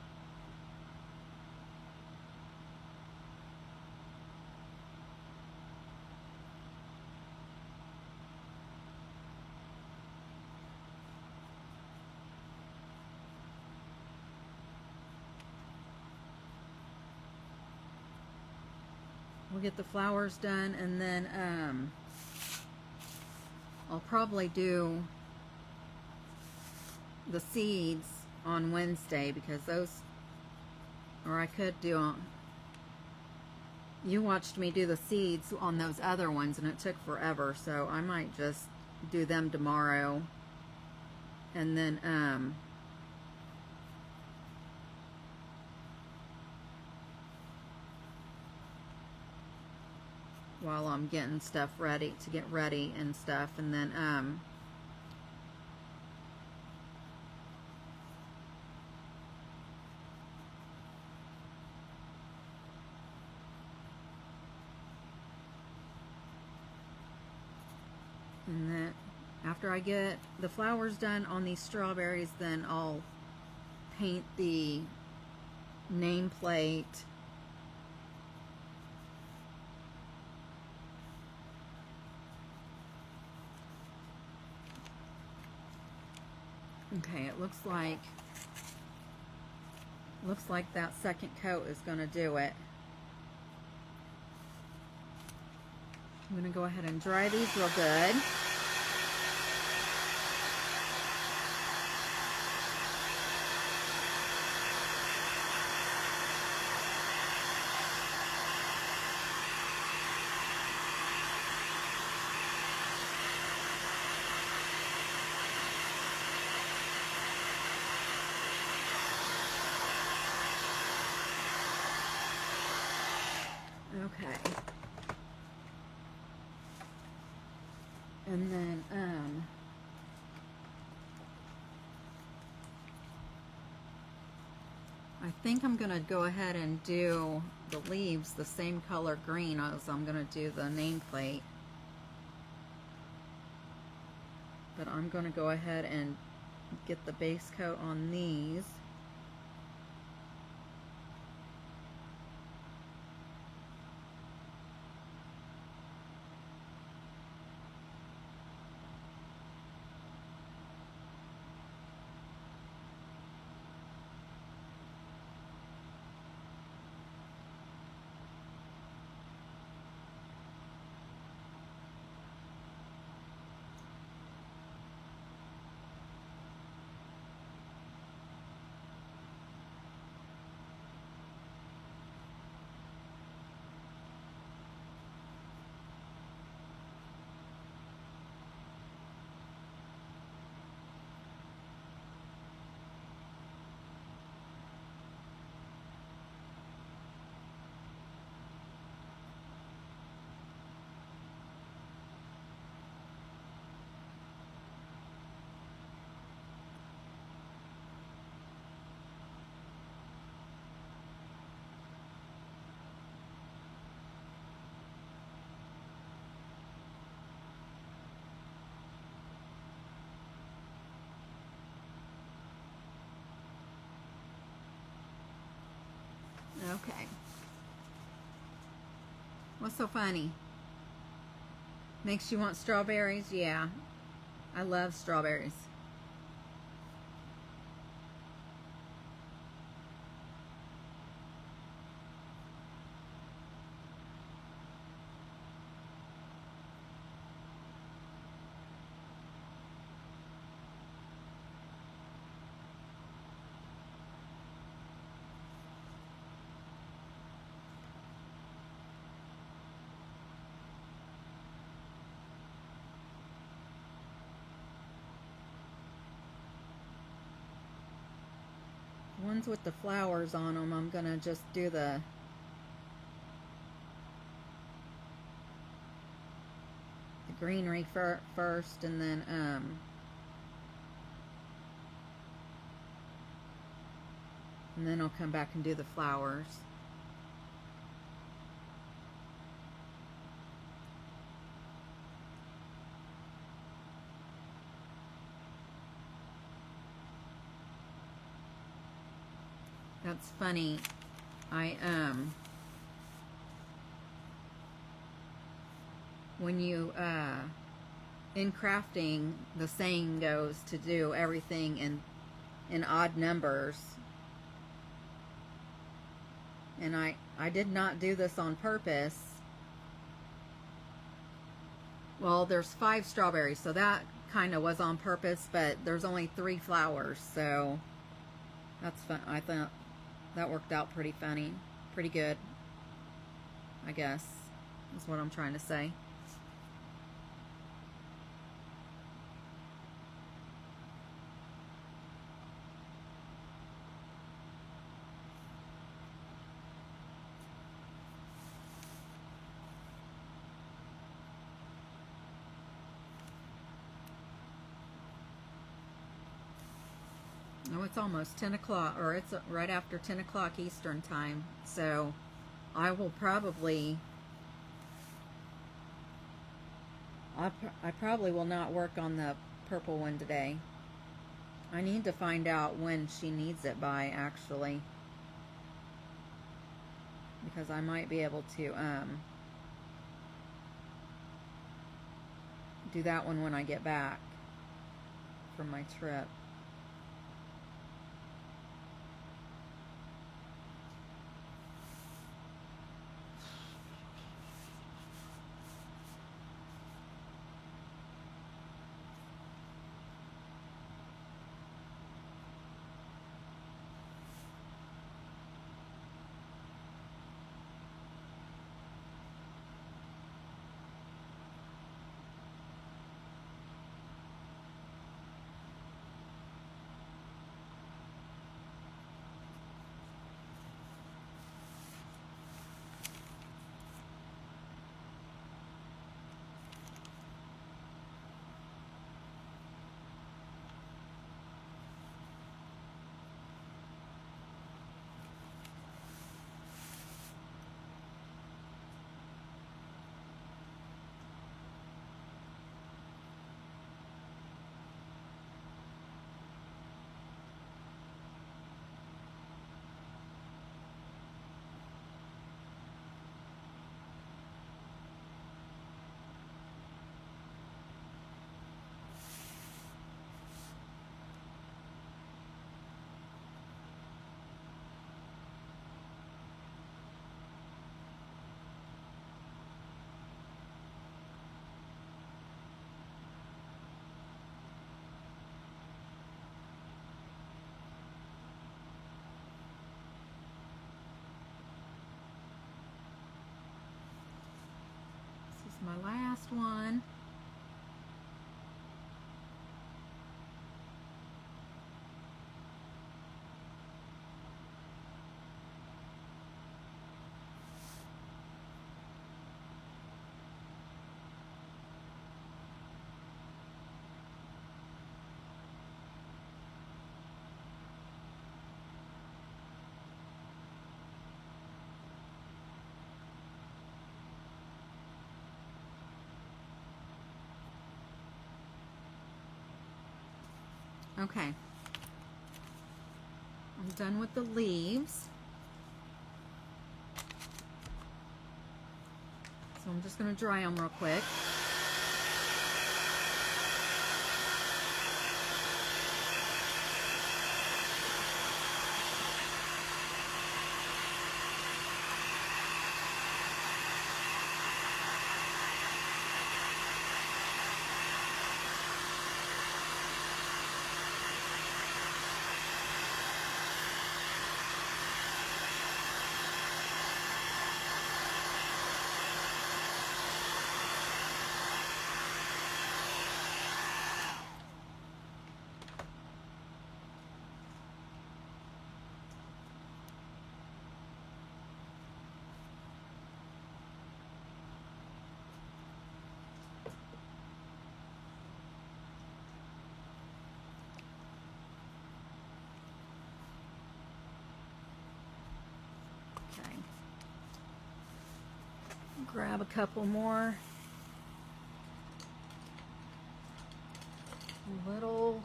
we'll get the flowers done, and then I'll probably do the seeds on Wednesday because those, or I could do, you watched me do the seeds on those other ones and it took forever, so I might just do them tomorrow, and then while I'm getting stuff ready to get ready and stuff, and then after I get the flowers done on these strawberries, then I'll paint the nameplate okay, it looks like that second coat is going to do it. I'm going to go ahead and dry these real good. Okay. And then, I think I'm going to go ahead and do the leaves the same color green as I'm going to do the nameplate. But I'm going to go ahead and get the base coat on these. Okay. What's so funny? Makes you want strawberries? Yeah. I love strawberries. Ones with the flowers on them, I'm gonna just do the greenery first, and then I'll come back and do the flowers. That's funny. I when you in crafting, the saying goes to do everything in odd numbers. And I did not do this on purpose. Well, there's 5 strawberries, so that kind of was on purpose, but there's only 3 flowers, so that's fun. I thought that worked out pretty funny. Pretty good, I guess, is what I'm trying to say. Oh, it's almost 10 o'clock, or it's right after 10 o'clock Eastern time. So I will probably, I probably will not work on the purple one today. I need to find out when she needs it by, actually. Because I might be able to do that one when I get back from my trip. This is my last one. Okay. I'm done with the leaves. just going to dry them real quick. Okay. Grab a couple more little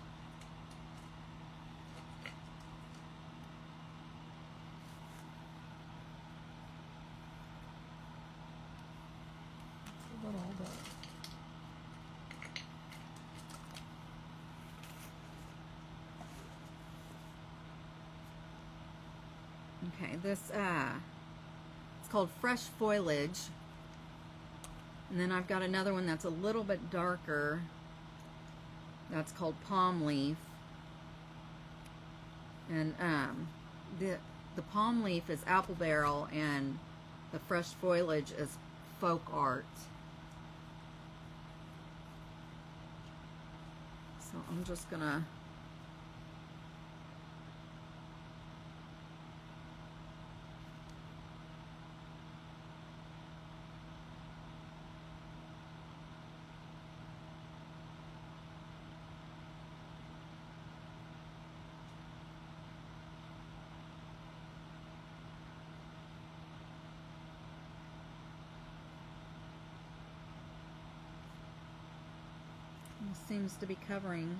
bit. Okay, this it's called Fresh Foliage. And then I've got another one that's a little bit darker. That's called Palm Leaf. And the Palm Leaf is Apple Barrel, and the Fresh Foliage is Folk Art. So I'm just gonna seems to be covering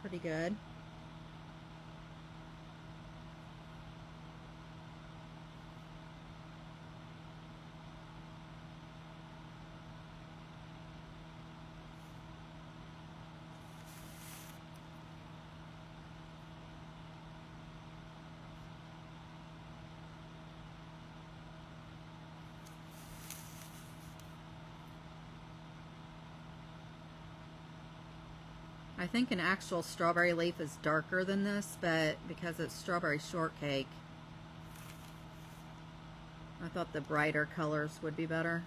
pretty good. I think an actual strawberry leaf is darker than this, but because it's strawberry shortcake, I thought the brighter colors would be better.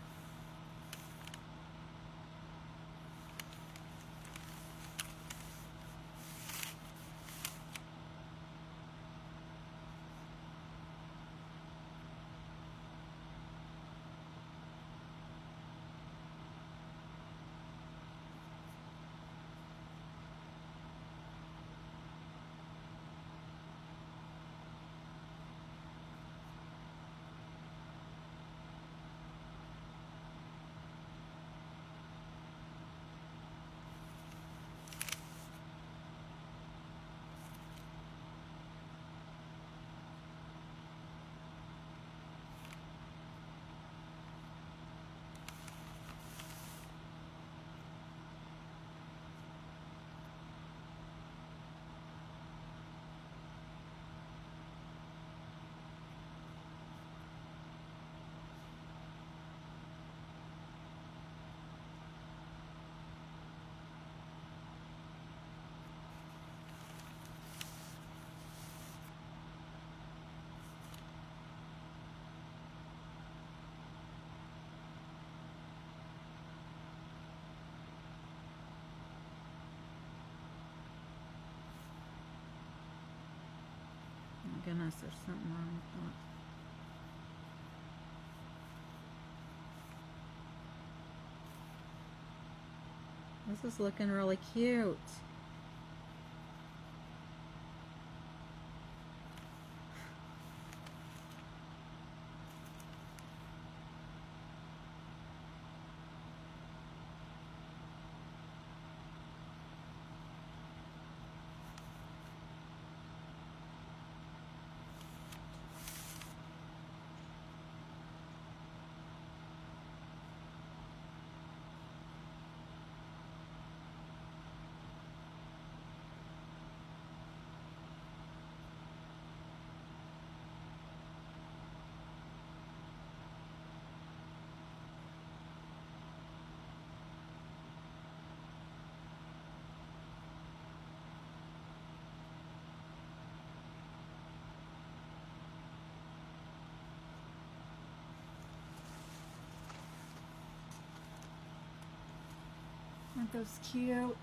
Oh goodness, there's something wrong with that. This is looking really cute. Aren't those cute?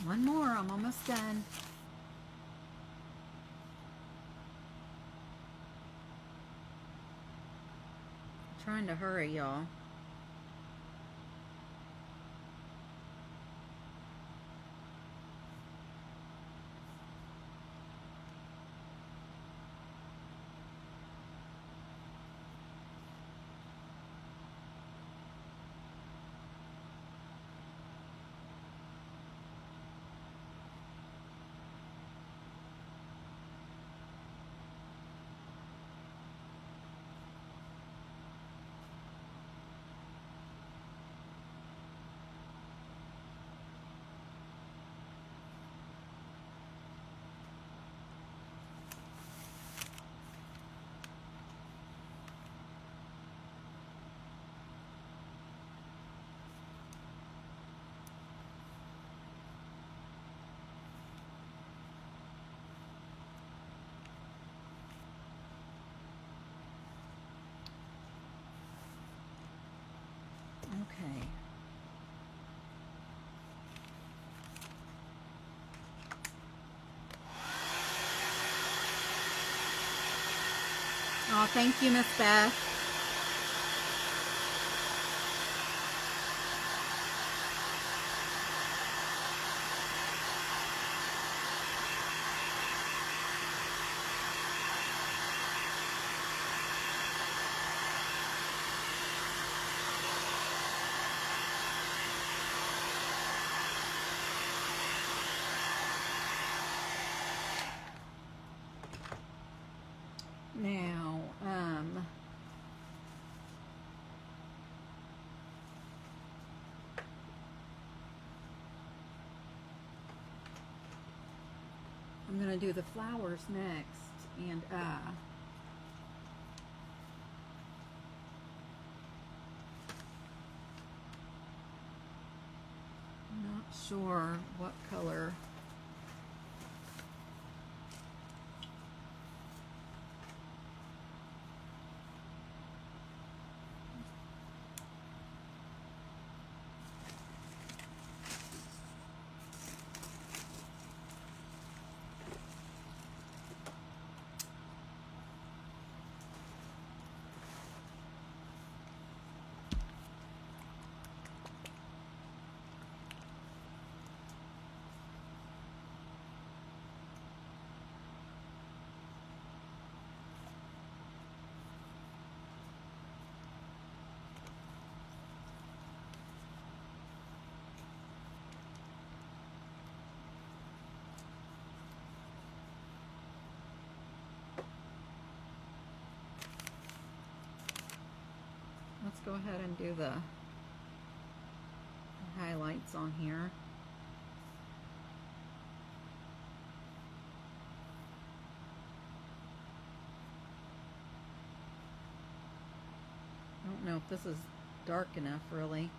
One more, I'm almost done. Trying to hurry, y'all. Okay. Oh, thank you, Miss Beth. Now, I'm gonna do the flowers next, and I'm not sure what color. Let's go ahead and do the highlights on here. I don't know if this is dark enough, really.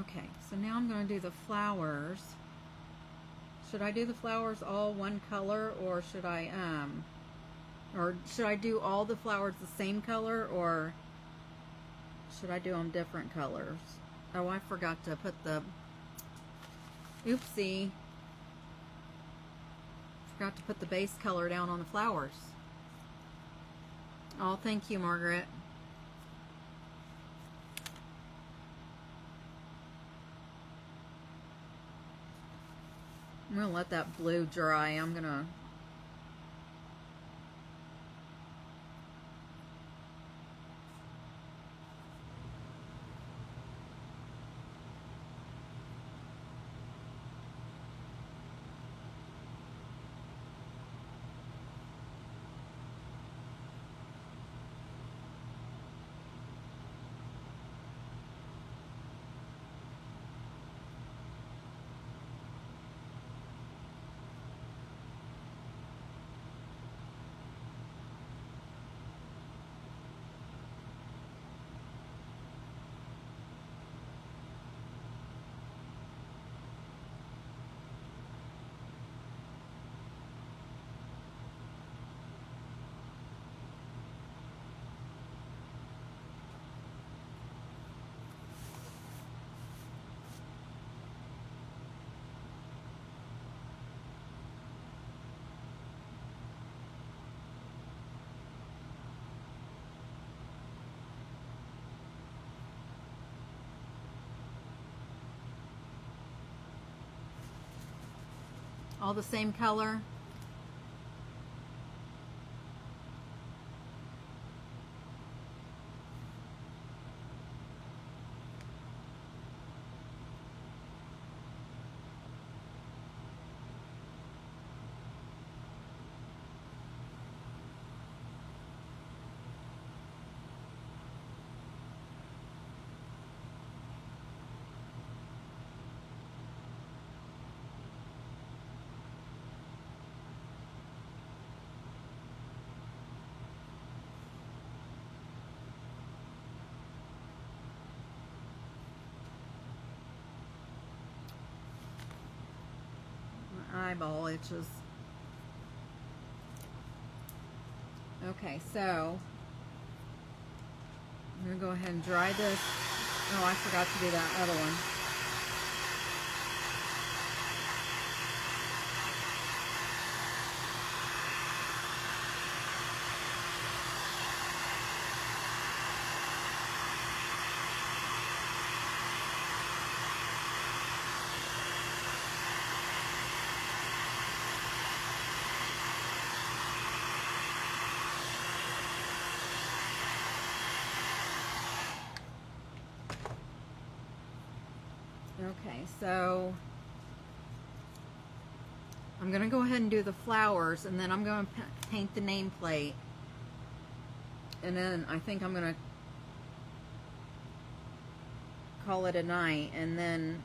Okay, so now I'm going to do the flowers. Should I do the flowers all one color, or should I do all the flowers the same color, or should I do them different colors? Oh, I forgot to put the, oopsie, forgot to put the base color down on the flowers. Oh, thank you, Margaret. I'm going to let that blue dry. I'm going to all the same color. My eyeball itches. Okay, so I'm going to go ahead and dry this. Oh, I forgot to do that other one. Okay, so I'm going to go ahead and do the flowers, and then I'm going to paint the nameplate. And then I think I'm going to call it a night. And then,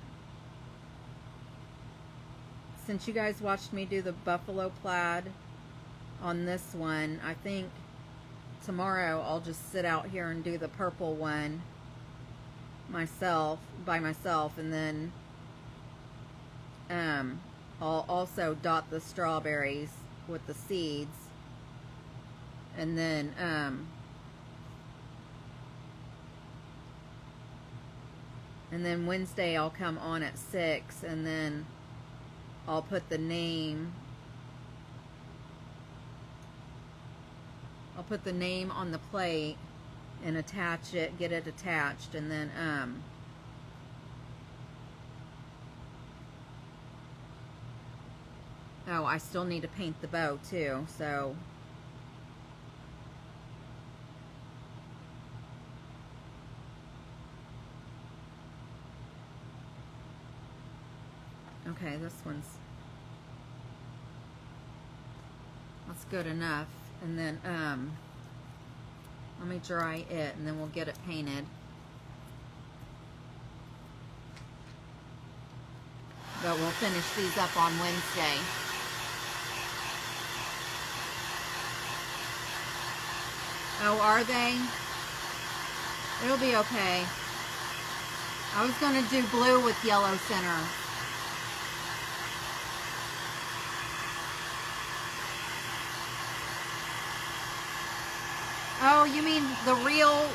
since you guys watched me do the buffalo plaid on this one, I think tomorrow I'll just sit out here and do the purple one by myself, and then I'll also dot the strawberries with the seeds, and then Wednesday I'll come on at 6, and then I'll put the name on the plate and attach it, get it attached, and then oh, I still need to paint the bow too, so okay, that's good enough. And then let me dry it, and then we'll get it painted. But we'll finish these up on Wednesday. Oh, are they? It'll be okay. I was going to do blue with yellow center. Oh, you mean the real...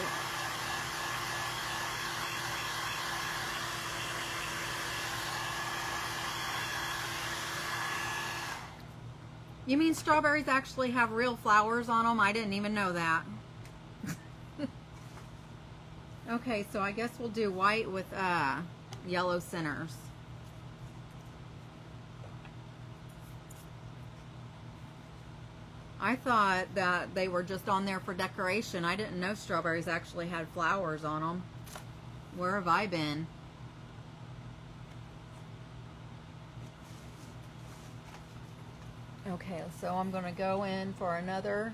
You mean strawberries actually have real flowers on them? I didn't even know that. Okay, so I guess we'll do white with yellow centers. I thought that they were just on there for decoration. I didn't know strawberries actually had flowers on them. Where have I been? Okay, so I'm going to go in for another.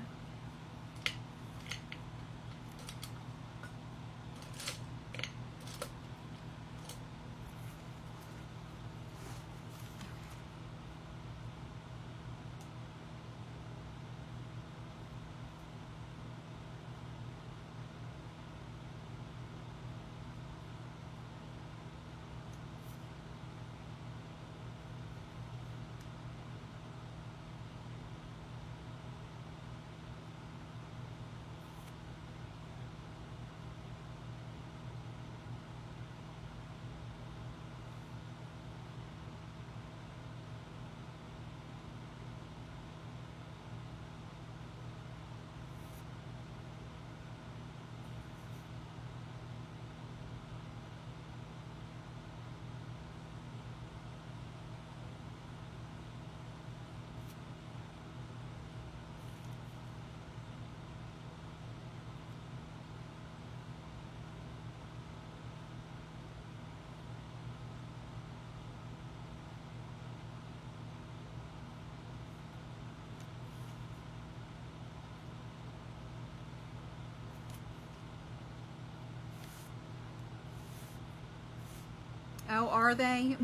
Oh, are they?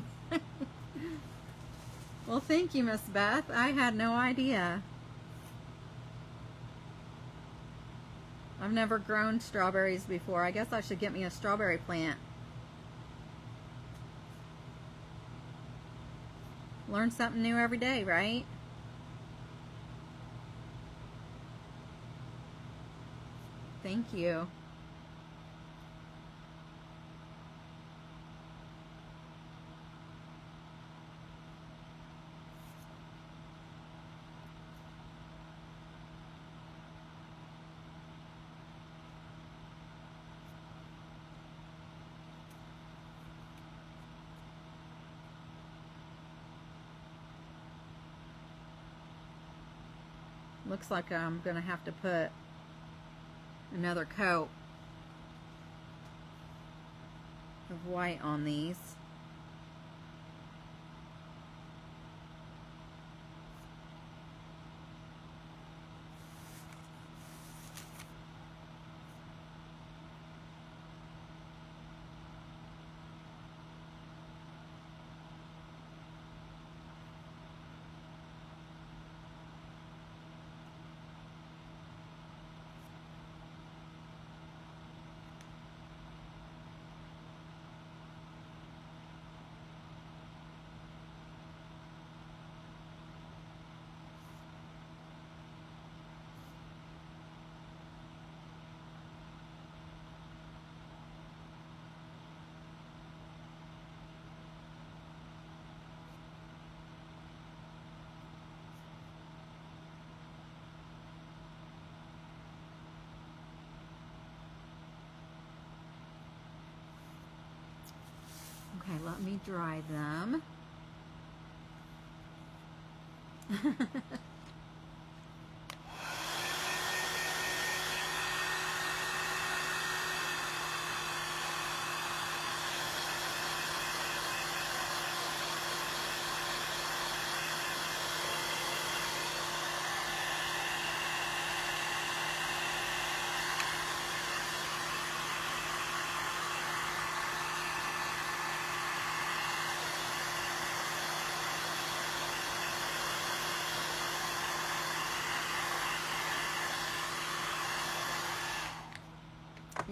Well, thank you, Miss Beth. I had no idea. I've never grown strawberries before. I guess I should get me a strawberry plant. Learn something new every day, right? Thank you. Looks like I'm gonna have to put another coat of white on these. Okay, let me dry them.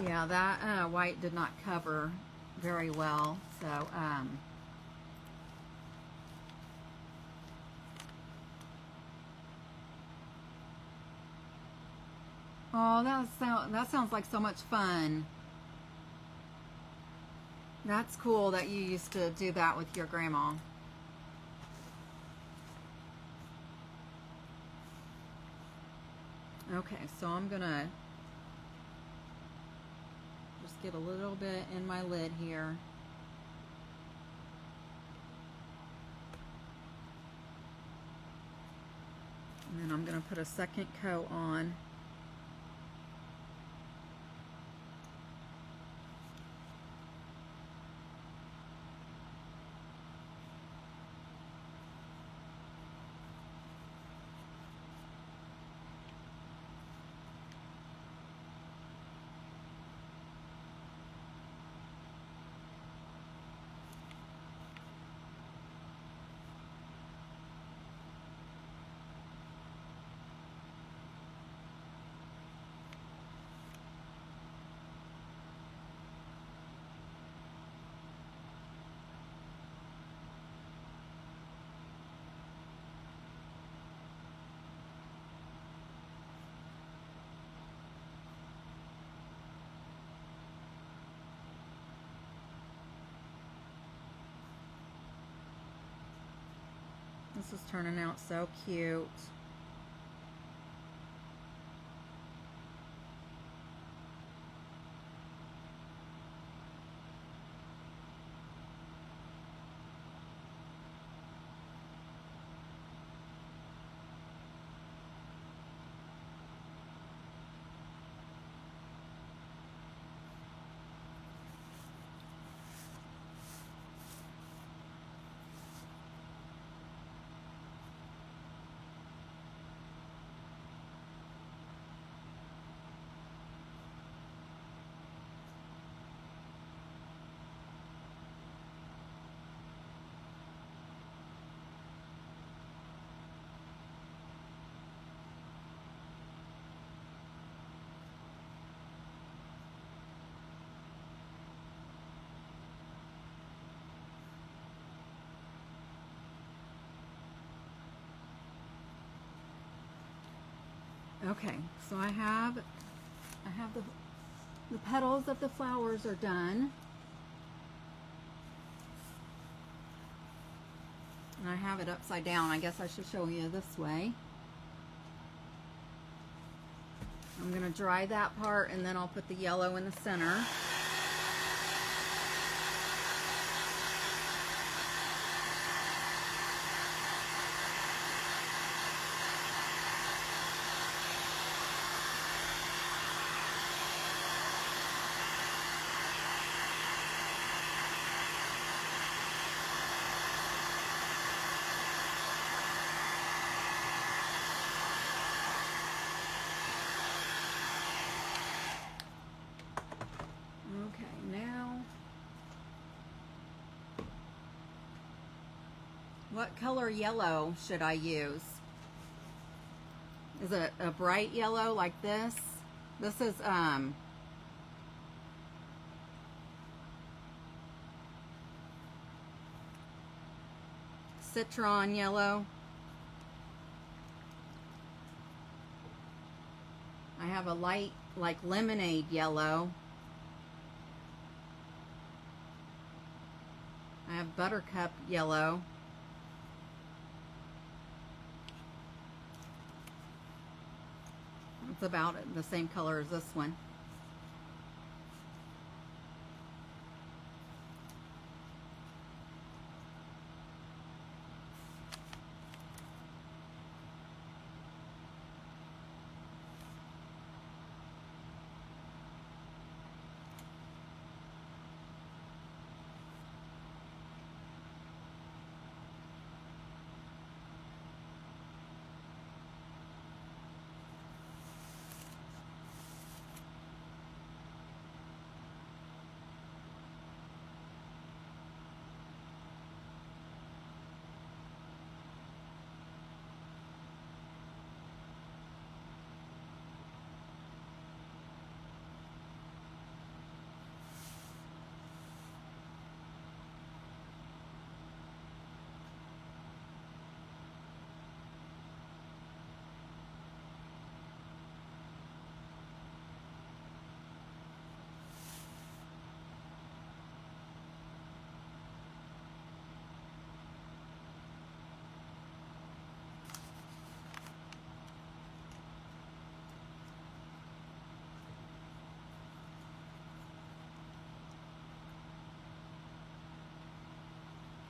Yeah, that white did not cover very well. So, oh, that sounds like so much fun. That's cool that you used to do that with your grandma. Okay, so I'm gonna just get a little bit in my lid here. And then I'm gonna put a second coat on. This is turning out so cute. Okay, so I have the petals of the flowers are done. And I have it upside down. I guess I should show you this way. I'm going to dry that part and then I'll put the yellow in the center. What color yellow should I use? Is it a bright yellow like this? This is citron yellow. I have a light like lemonade yellow. I have buttercup yellow. It's about the same color as this one.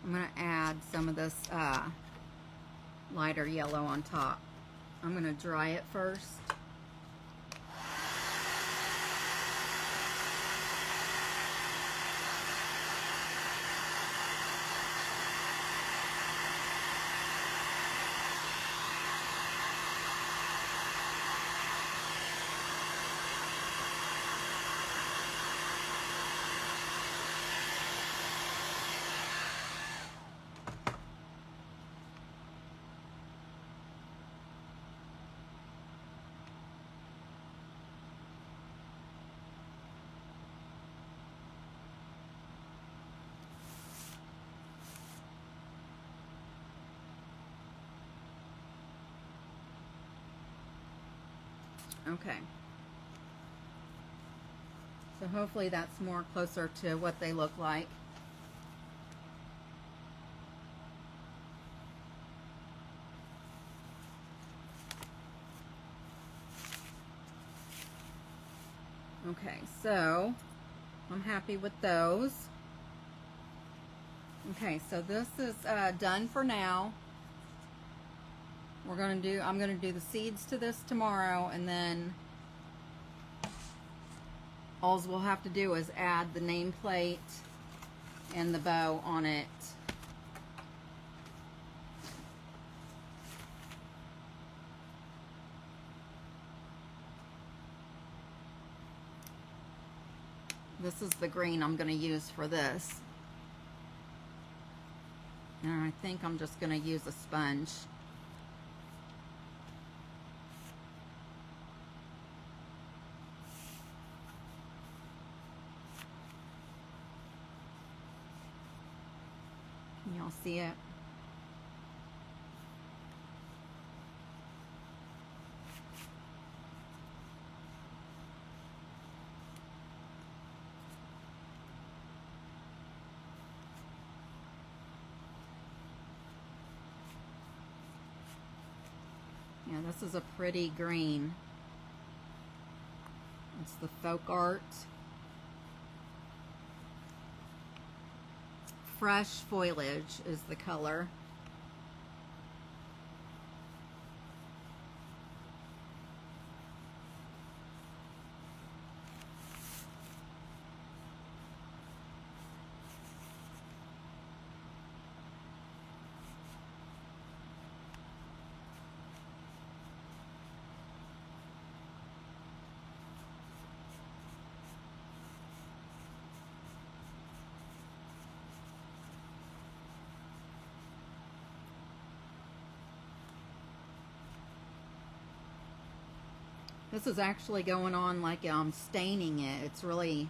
I'm going to add some of this lighter yellow on top. I'm going to dry it first. Okay. So hopefully that's more closer to what they look like. Okay, so I'm happy with those. Okay, so this is done for now. I'm gonna do the seeds to this tomorrow, and then all we'll have to do is add the nameplate and the bow on it. This is the green I'm gonna use for this. And I think I'm just gonna use a sponge. Can y'all see it? Yeah, this is a pretty green. It's the Folk Art Fresh Foliage is the color. This is actually going on like I'm staining it. It's really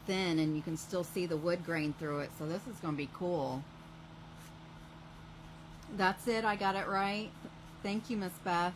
thin and you can still see the wood grain through it. So this is going to be cool. That's it. I got it right. Thank you, Miss Beth.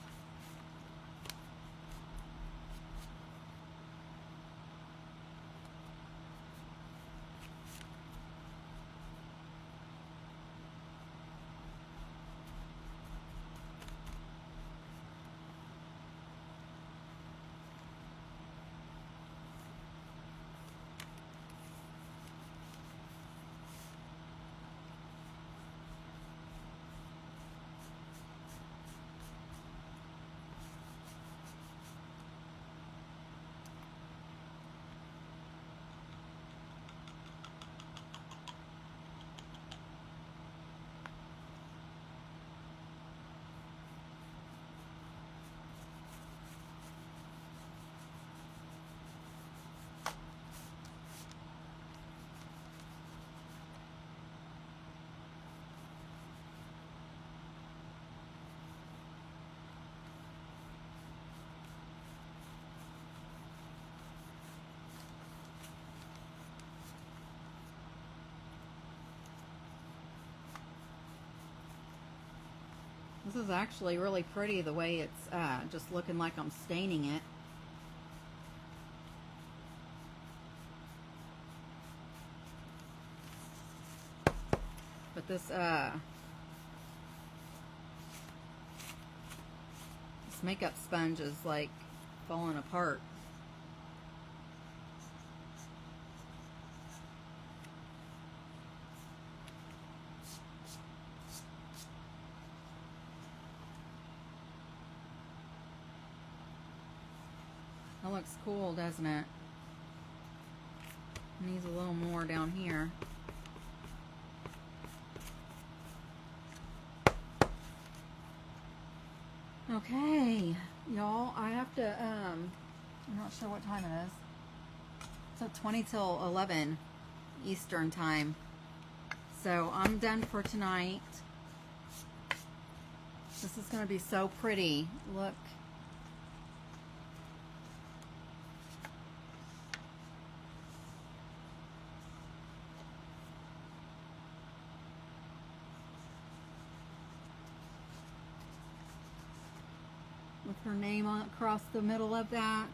This is actually really pretty the way it's just looking like I'm staining it. But this makeup sponge is like falling apart. looks cool, doesn't it? Needs a little more down here. Okay, y'all, I have to, I'm not sure what time it is. It's 20 till 11 Eastern time. So I'm done for tonight. This is going to be so pretty. Look. With her name on across the middle of that.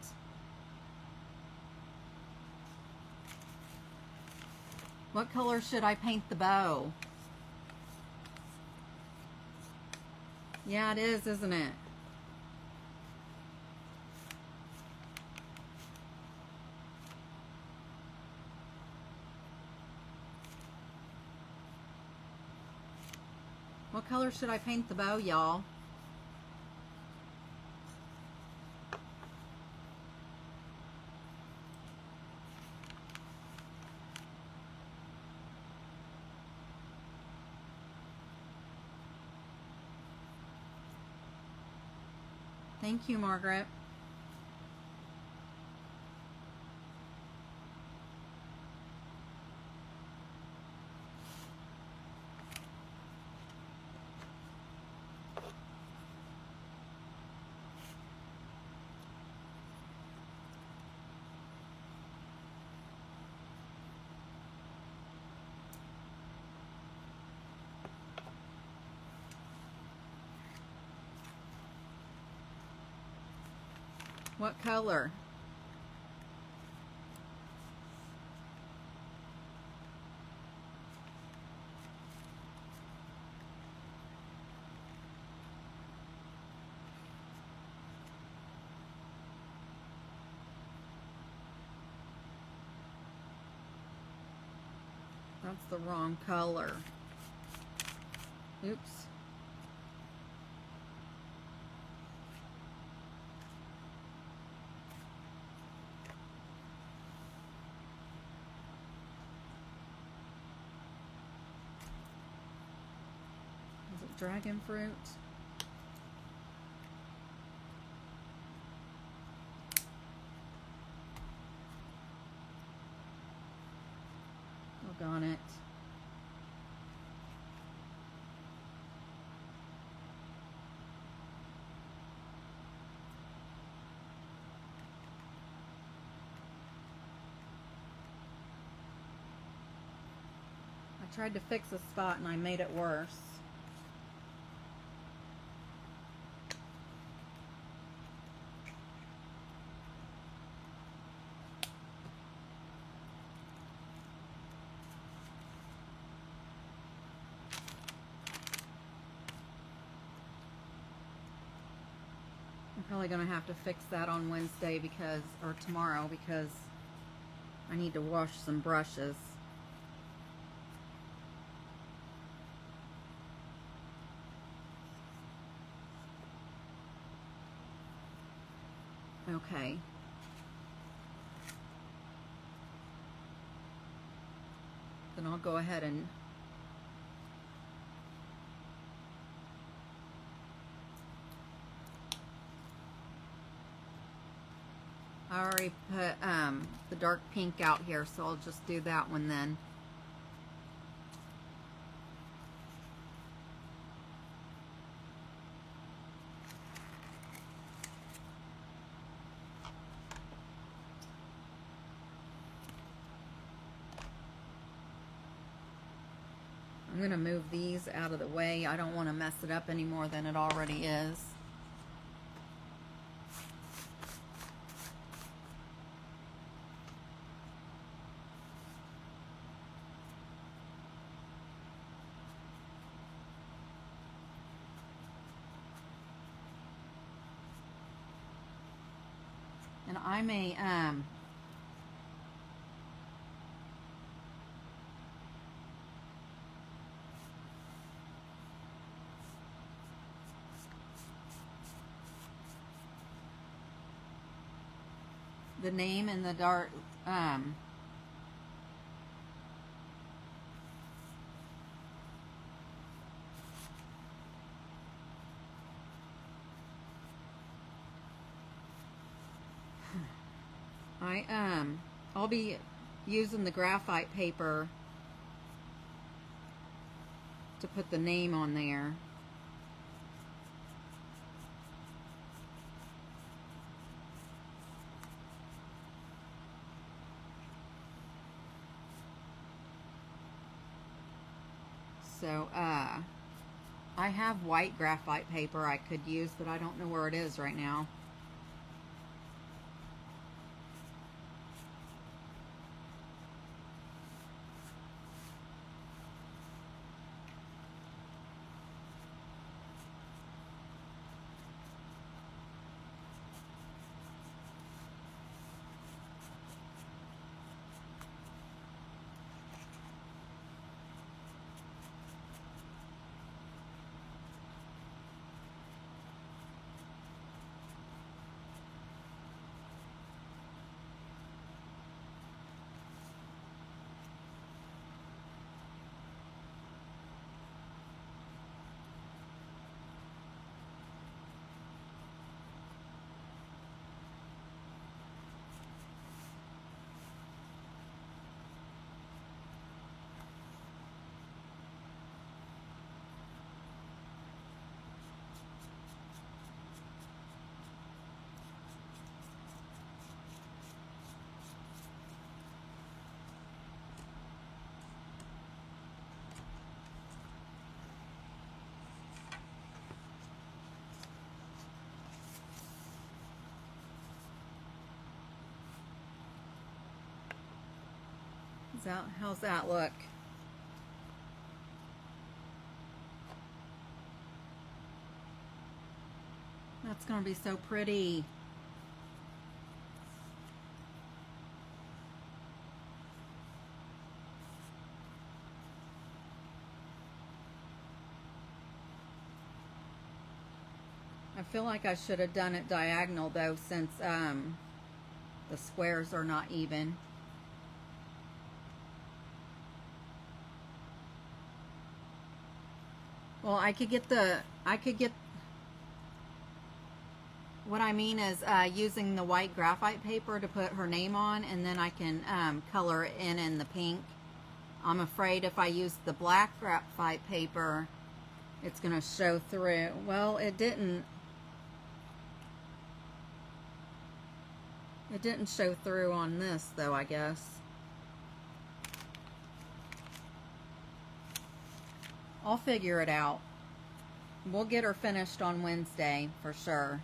What color should I paint the bow? Yeah, it is, isn't it? What color should I paint the bow, y'all? Thank you, Margaret. What color? That's the wrong color. Oops. Is it dragon fruit? On it. I tried to fix a spot and I made it worse. I'm probably going to have to fix that on Wednesday or tomorrow because I need to wash some brushes. Okay. Then I'll go ahead and I already put the dark pink out here, so I'll just do that one then. I'm going to move these out of the way. I don't want to mess it up any more than it already is. And I may, the name in the dark, I'll be using the graphite paper to put the name on there. So, I have white graphite paper I could use, but I don't know where it is right now. How's that look? That's going to be so pretty. I feel like I should have done it diagonal though, since the squares are not even. Well, what I mean is using the white graphite paper to put her name on, and then I can color it in the pink. I'm afraid if I use the black graphite paper, it's going to show through. Well, it didn't. It didn't show through on this, though, I guess. I'll figure it out. We'll get her finished on Wednesday for sure.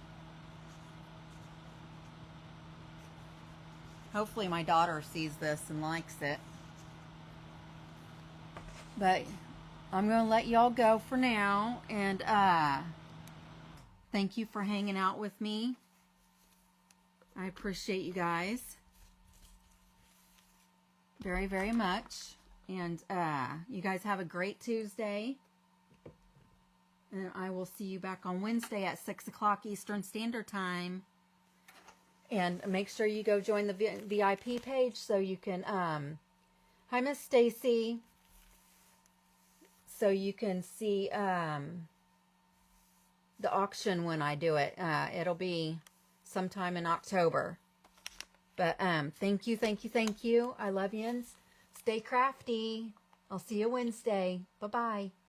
Hopefully my daughter sees this and likes it. But I'm going to let y'all go for now. And thank you for hanging out with me. I appreciate you guys very, very much. And you guys have a great Tuesday. And I will see you back on Wednesday at 6 o'clock Eastern Standard Time. And make sure you go join the VIP page so you can, hi Miss Stacy, so you can see the auction when I do it. It'll be sometime in October. But thank you, thank you, thank you. I love you, and stay crafty. I'll see you Wednesday. Bye-bye.